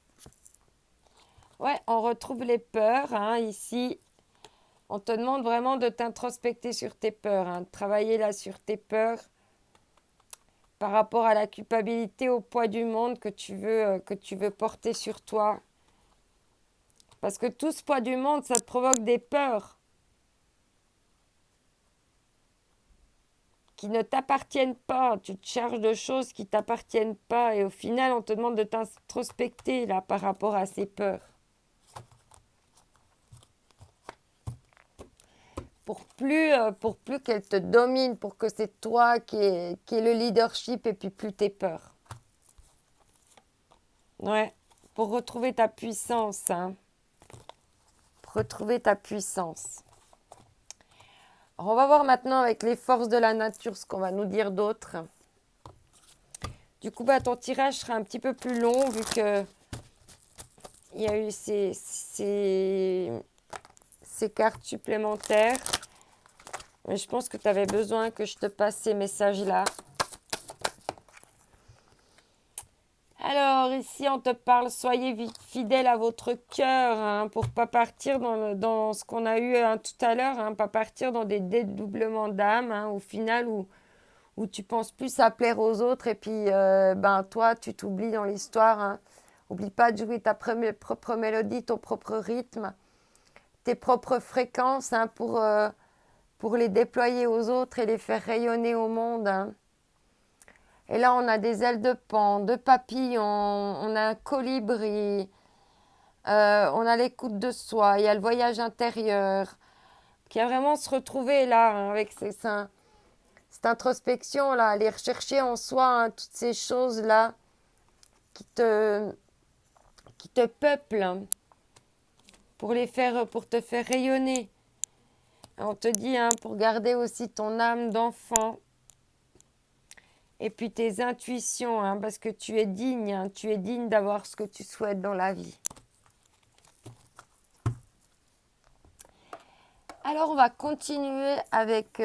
Ouais, on retrouve les peurs hein, ici. On te demande vraiment de t'introspecter sur tes peurs, hein, de travailler là sur tes peurs par rapport à la culpabilité, au poids du monde que tu veux porter sur toi. Parce que tout ce poids du monde, ça te provoque des peurs qui ne t'appartiennent pas. Tu te charges de choses qui ne t'appartiennent pas. Et au final, on te demande de t'introspecter là par rapport à ces peurs. Pour plus qu'elle te domine, pour que c'est toi qui est le leadership et puis plus tes peurs. Ouais, pour retrouver ta puissance. Hein. Pour retrouver ta puissance. Alors, on va voir maintenant avec les forces de la nature ce qu'on va nous dire d'autre. Du coup, bah, ton tirage sera un petit peu plus long vu que il y a eu ces cartes supplémentaires. Mais je pense que tu avais besoin que je te passe ces messages-là. Alors, ici, on te parle, soyez fidèles à votre cœur, hein, pour pas partir dans ce qu'on a eu tout à l'heure, hein, pas partir dans des dédoublements d'âme, hein, au final, où tu penses plus à plaire aux autres et puis, toi, tu t'oublies dans l'histoire. Hein. Oublie pas de jouer ta propre mélodie, ton propre rythme, tes propres fréquences, hein, pour les déployer aux autres et les faire rayonner au monde. Hein. Et là, on a des ailes de paon, de papillon, on a un colibri, on a l'écoute de soi, il y a le voyage intérieur, qui a vraiment se retrouver là, hein, avec cette introspection-là, aller rechercher en soi, hein, toutes ces choses-là qui te, qui te peuplent, hein, pour te faire rayonner. On te dit, hein, pour garder aussi ton âme d'enfant. Et puis tes intuitions, hein, parce que tu es digne, hein, tu es digne d'avoir ce que tu souhaites dans la vie. Alors on va continuer avec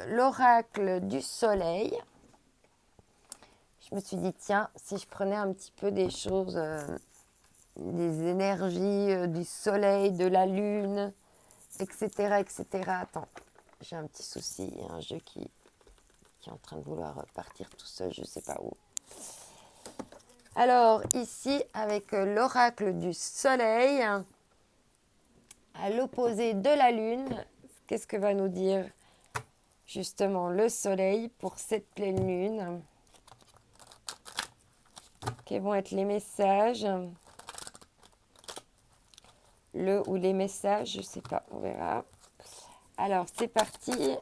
l'oracle du soleil. Je me suis dit, tiens, si je prenais un petit peu des choses, des énergies du soleil, de la lune, etc., etc. Attends, j'ai un petit souci, il y a un jeu qui est en train de vouloir partir tout seul, je ne sais pas où. Alors, ici, avec l'oracle du soleil, à l'opposé de la lune, qu'est-ce que va nous dire justement le soleil pour cette pleine lune? Quels vont être les messages? Le ou les messages, je ne sais pas, on verra. Alors, c'est parti.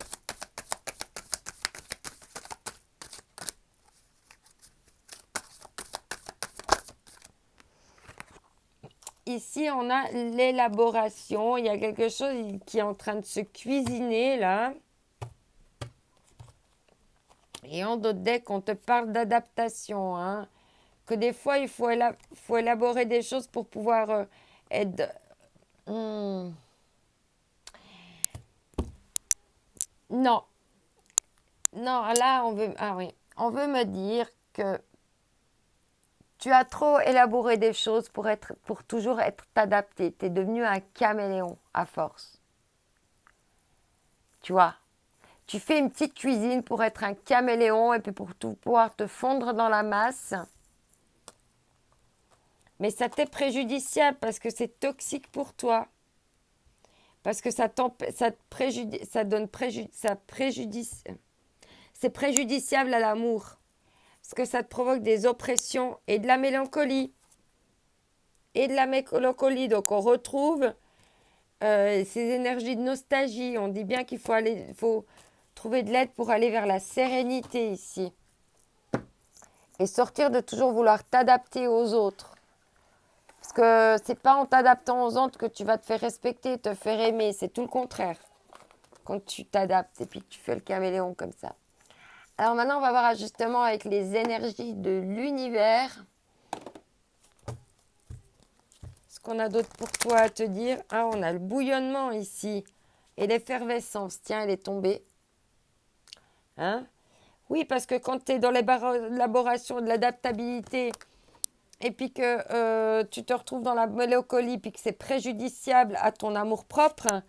Ici, on a l'élaboration. Il y a quelque chose qui est en train de se cuisiner là. Et en d'autres decks, on te parle d'adaptation. Hein. Que des fois, il faut élaborer des choses pour pouvoir être... Non. Non, là, on veut... Ah oui. On veut me dire que tu as trop élaboré des choses pour toujours être adapté. Tu es devenu un caméléon à force. Tu vois, tu fais une petite cuisine pour être un caméléon et puis pour pouvoir te fondre dans la masse. Mais ça t'est préjudiciable parce que c'est toxique pour toi. Parce que c'est préjudiciable à l'amour. Parce que ça te provoque des oppressions et de la mélancolie. Donc on retrouve ces énergies de nostalgie. On dit bien qu'il faut trouver de l'aide pour aller vers la sérénité ici. Et sortir de toujours vouloir t'adapter aux autres. Parce que c'est pas en t'adaptant aux autres que tu vas te faire respecter, te faire aimer. C'est tout le contraire. Quand tu t'adaptes et puis que tu fais le caméléon comme ça. Alors maintenant, on va voir justement avec les énergies de l'univers. Ce qu'on a d'autre pour toi à te dire. Ah, on a le bouillonnement ici. Et l'effervescence. Tiens, elle est tombée. Hein? Oui, parce que quand tu es dans l'élaboration de l'adaptabilité et puis que tu te retrouves dans la mélancolie puis que c'est préjudiciable à ton amour-propre,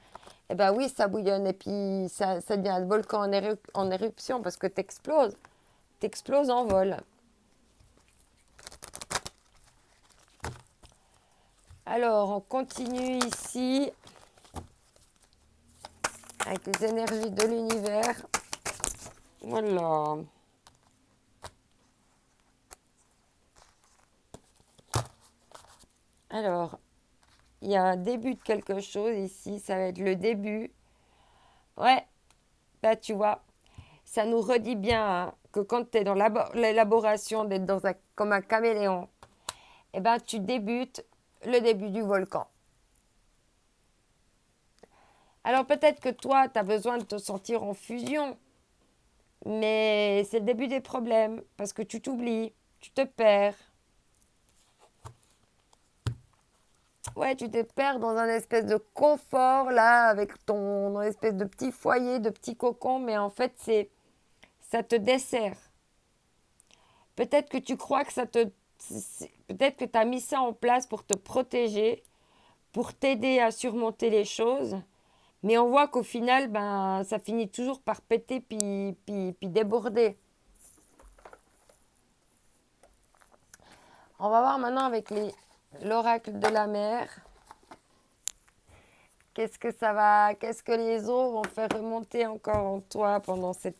eh bien oui, ça bouillonne et puis ça devient un volcan en éruption parce que tu exploses. Tu exploses en vol. Alors, on continue ici avec les énergies de l'univers. Voilà. Alors, il y a un début de quelque chose ici. Ça va être le début. Ouais, bah tu vois, ça nous redit bien hein, que quand tu es dans l'élaboration, d'être comme un caméléon, eh ben, tu débutes le début du volcan. Alors peut-être que toi, tu as besoin de te sentir en fusion, mais c'est le début des problèmes parce que tu t'oublies, tu te perds. Ouais, tu te perds dans un espèce de confort là, avec ton espèce de petit foyer, de petit cocon, mais en fait, ça te dessert. Peut-être que tu crois que peut-être que tu as mis ça en place pour te protéger, pour t'aider à surmonter les choses. Mais on voit qu'au final, ben, ça finit toujours par péter puis déborder. On va voir maintenant avec l'oracle de la mer. Qu'est-ce que les eaux vont faire remonter encore en toi pendant ces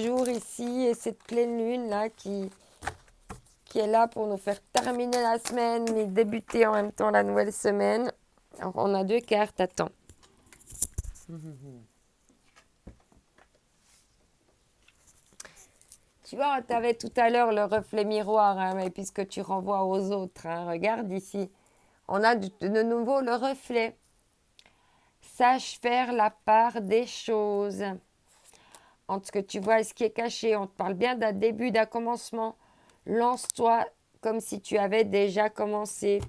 jours ici et cette pleine lune là qui est là pour nous faire terminer la semaine et débuter en même temps la nouvelle semaine. Alors, on a 2 cartes, attends. Tu vois, tu avais tout à l'heure le reflet miroir, hein, mais puisque tu renvoies aux autres, hein, regarde ici. On a de nouveau le reflet. Sache faire la part des choses entre ce que tu vois et ce qui est caché. On te parle bien d'un début, d'un commencement. Lance-toi comme si tu avais déjà commencé.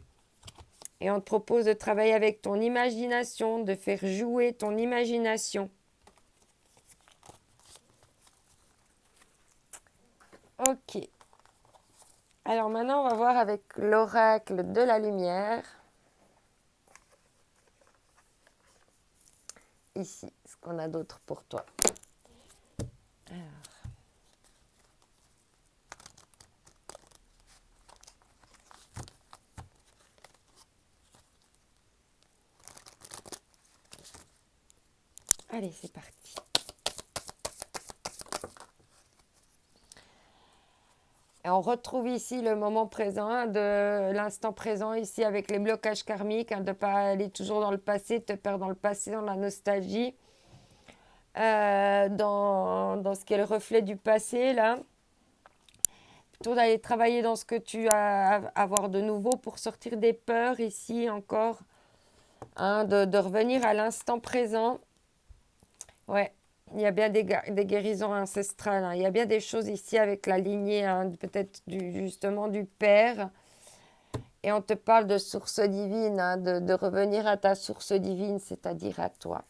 Et on te propose de travailler avec ton imagination, de faire jouer ton imagination. Ok. Alors maintenant, on va voir avec l'oracle de la lumière. Ici, ce qu'on a d'autre pour toi. Alors. Allez, c'est parti. Et on retrouve ici le moment présent, hein, de l'instant présent ici avec les blocages karmiques, hein, de ne pas aller toujours dans le passé, te perdre dans le passé, dans la nostalgie, dans ce qui est le reflet du passé, là. Plutôt d'aller travailler dans ce que tu as à avoir de nouveau pour sortir des peurs ici encore, hein, de revenir à l'instant présent. Ouais. Il y a bien des guérisons ancestrales, hein. Il y a bien des choses ici avec la lignée, hein, peut-être justement du père. Et on te parle de source divine, hein, de revenir à ta source divine, c'est-à-dire à toi.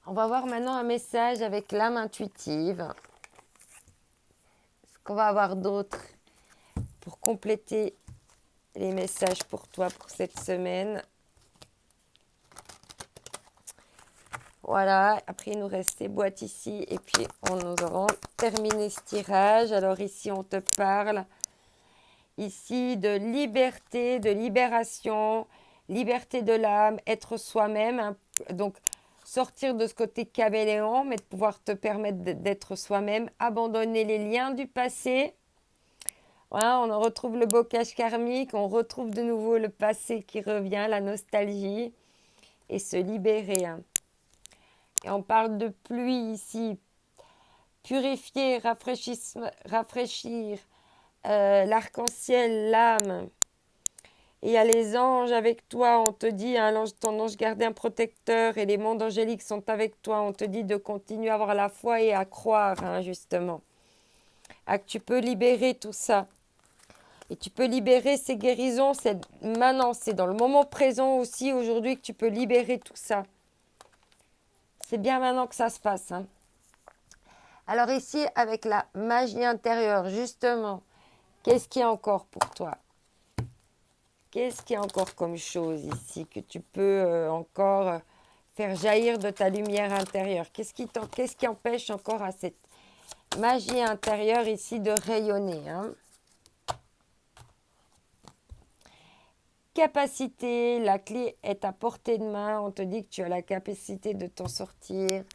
On va voir maintenant un message avec l'âme intuitive. Ce qu'on va avoir d'autre pour compléter les messages pour toi pour cette semaine. Voilà, après il nous reste ces boîtes ici et puis nous aurons terminé ce tirage. Alors ici on te parle ici de liberté, de libération, liberté de l'âme, être soi-même. Hein. Donc sortir de ce côté caméléon, mais de pouvoir te permettre d'être soi-même, abandonner les liens du passé. Voilà, on retrouve le bocage karmique, on retrouve de nouveau le passé qui revient, la nostalgie et se libérer. Hein. Et on parle de pluie ici. Purifier, rafraîchir l'arc-en-ciel, l'âme. Et il y a les anges avec toi. On te dit, hein, ton ange gardien protecteur et les mondes angéliques sont avec toi. On te dit de continuer à avoir la foi et à croire, hein, justement. Que tu peux libérer tout ça. Et tu peux libérer ces guérisons. C'est maintenant, c'est dans le moment présent aussi, aujourd'hui, que tu peux libérer tout ça. C'est bien maintenant que ça se passe. Hein. Alors ici, avec la magie intérieure, justement, qu'est-ce qu'il y a encore pour toi? Qu'est-ce qu'il y a encore comme chose ici que tu peux encore faire jaillir de ta lumière intérieure? Qu'est-ce qui empêche encore à cette magie intérieure ici de rayonner, hein? Capacité, la clé est à portée de main. On te dit que tu as la capacité de t'en sortir,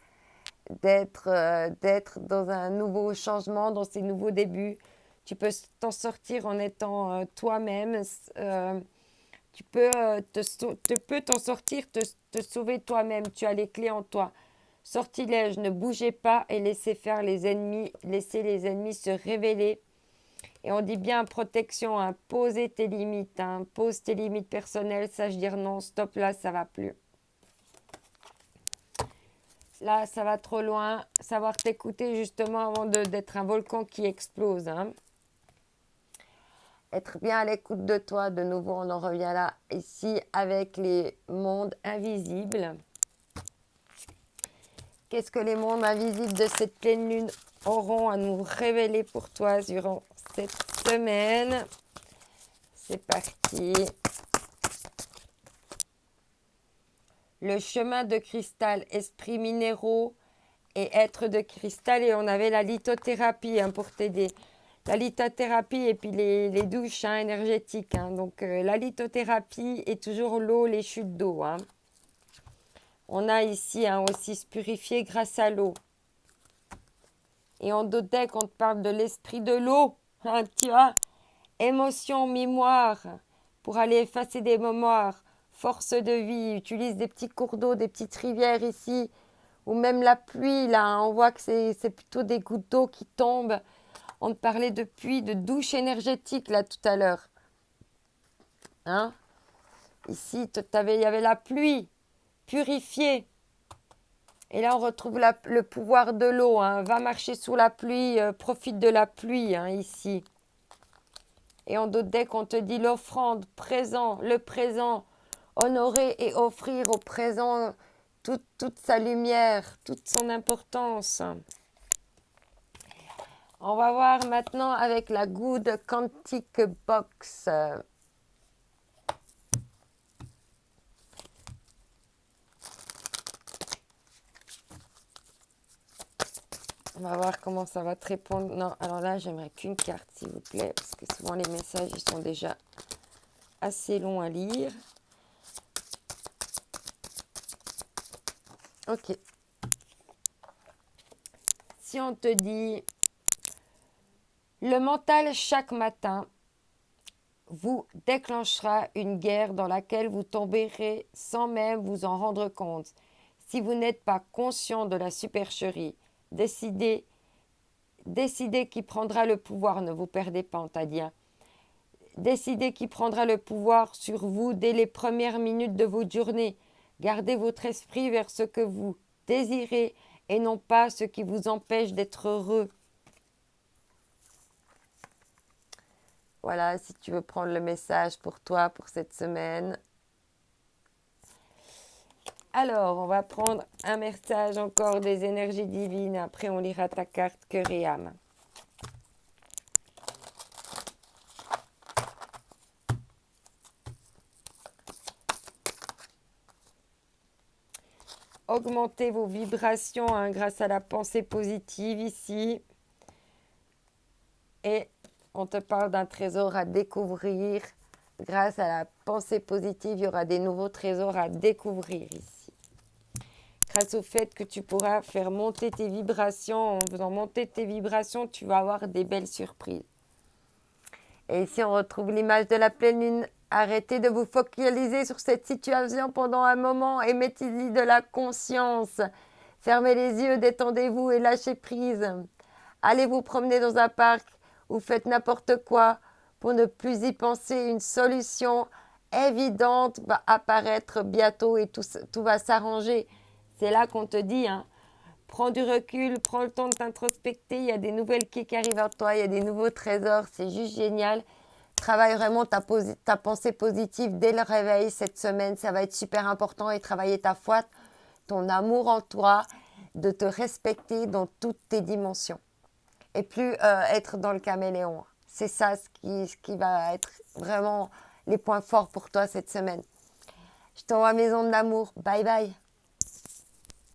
d'être dans un nouveau changement, dans ces nouveaux débuts. Tu peux t'en sortir en étant toi-même. Tu peux t'en sortir, te sauver toi-même. Tu as les clés en toi. Sortilège, ne bougez pas et laissez faire les ennemis. Laissez les ennemis se révéler. Et on dit bien protection, hein, posez tes limites, hein, pose tes limites personnelles, sache dire non, stop là, ça va plus. Là, ça va trop loin. Savoir t'écouter justement avant d'être un volcan qui explose. Hein. Être bien à l'écoute de toi. De nouveau, on en revient là, ici, avec les mondes invisibles. Qu'est-ce que les mondes invisibles de cette pleine lune auront à nous révéler pour toi durant cette semaine? C'est parti. Le chemin de cristal, esprit minéraux et être de cristal. Et on avait la lithothérapie pour t'aider. La lithothérapie et puis les douches énergétiques. Donc la lithothérapie est toujours l'eau, les chutes d'eau. On a ici aussi se purifier grâce à l'eau. Et en dos deck, on te parle de l'esprit de l'eau. Tu vois, émotion, mémoire, pour aller effacer des mémoires, force de vie. Utilise des petits cours d'eau, des petites rivières ici. Ou même la pluie, là, on voit que c'est plutôt des gouttes d'eau qui tombent. On te parlait de pluie, de douche énergétique, là, tout à l'heure. Ici, il y avait la pluie, purifiée. Et là, on retrouve le pouvoir de l'eau. Va marcher sous la pluie, profite de la pluie, ici. Et en d'autres decks, on te dit l'offrande, le présent, honorer et offrir au présent toute sa lumière, toute son importance. On va voir maintenant avec la Good Quantic Box. On va voir comment ça va te répondre. Non, alors là, j'aimerais qu'une carte, s'il vous plaît, parce que souvent les messages, ils sont déjà assez longs à lire. Ok. Si on te dit, le mental chaque matin vous déclenchera une guerre dans laquelle vous tomberez sans même vous en rendre compte. Si vous n'êtes pas conscient de la supercherie, décidez qui prendra le pouvoir. Ne vous perdez pas, on t'a dit. Décidez qui prendra le pouvoir sur vous dès les premières minutes de votre journée. Gardez votre esprit vers ce que vous désirez et non pas ce qui vous empêche d'être heureux. Voilà, si tu veux prendre le message pour toi, pour cette semaine. Alors, on va prendre un message encore des énergies divines. Après, on lira ta carte cœur et âme. Augmentez vos vibrations grâce à la pensée positive ici. Et on te parle d'un trésor à découvrir. Grâce à la pensée positive, il y aura des nouveaux trésors à découvrir ici. Grâce au fait que tu pourras faire monter tes vibrations, en faisant monter tes vibrations, tu vas avoir des belles surprises. Et ici, on retrouve l'image de la pleine lune. Arrêtez de vous focaliser sur cette situation pendant un moment et mettez-y de la conscience. Fermez les yeux, détendez-vous et lâchez prise. Allez vous promener dans un parc ou faites n'importe quoi pour ne plus y penser. Une solution évidente va apparaître bientôt et tout va s'arranger. C'est là qu'on te dit, prends du recul, prends le temps de t'introspecter. Il y a des nouvelles clés qui arrivent à toi, il y a des nouveaux trésors. C'est juste génial. Travaille vraiment ta pensée positive dès le réveil cette semaine. Ça va être super important et travailler ta foi, ton amour en toi, de te respecter dans toutes tes dimensions. Et plus être dans le caméléon. C'est ça ce qui va être vraiment les points forts pour toi cette semaine. Je t'envoie mes ondes d'amour. Bye bye.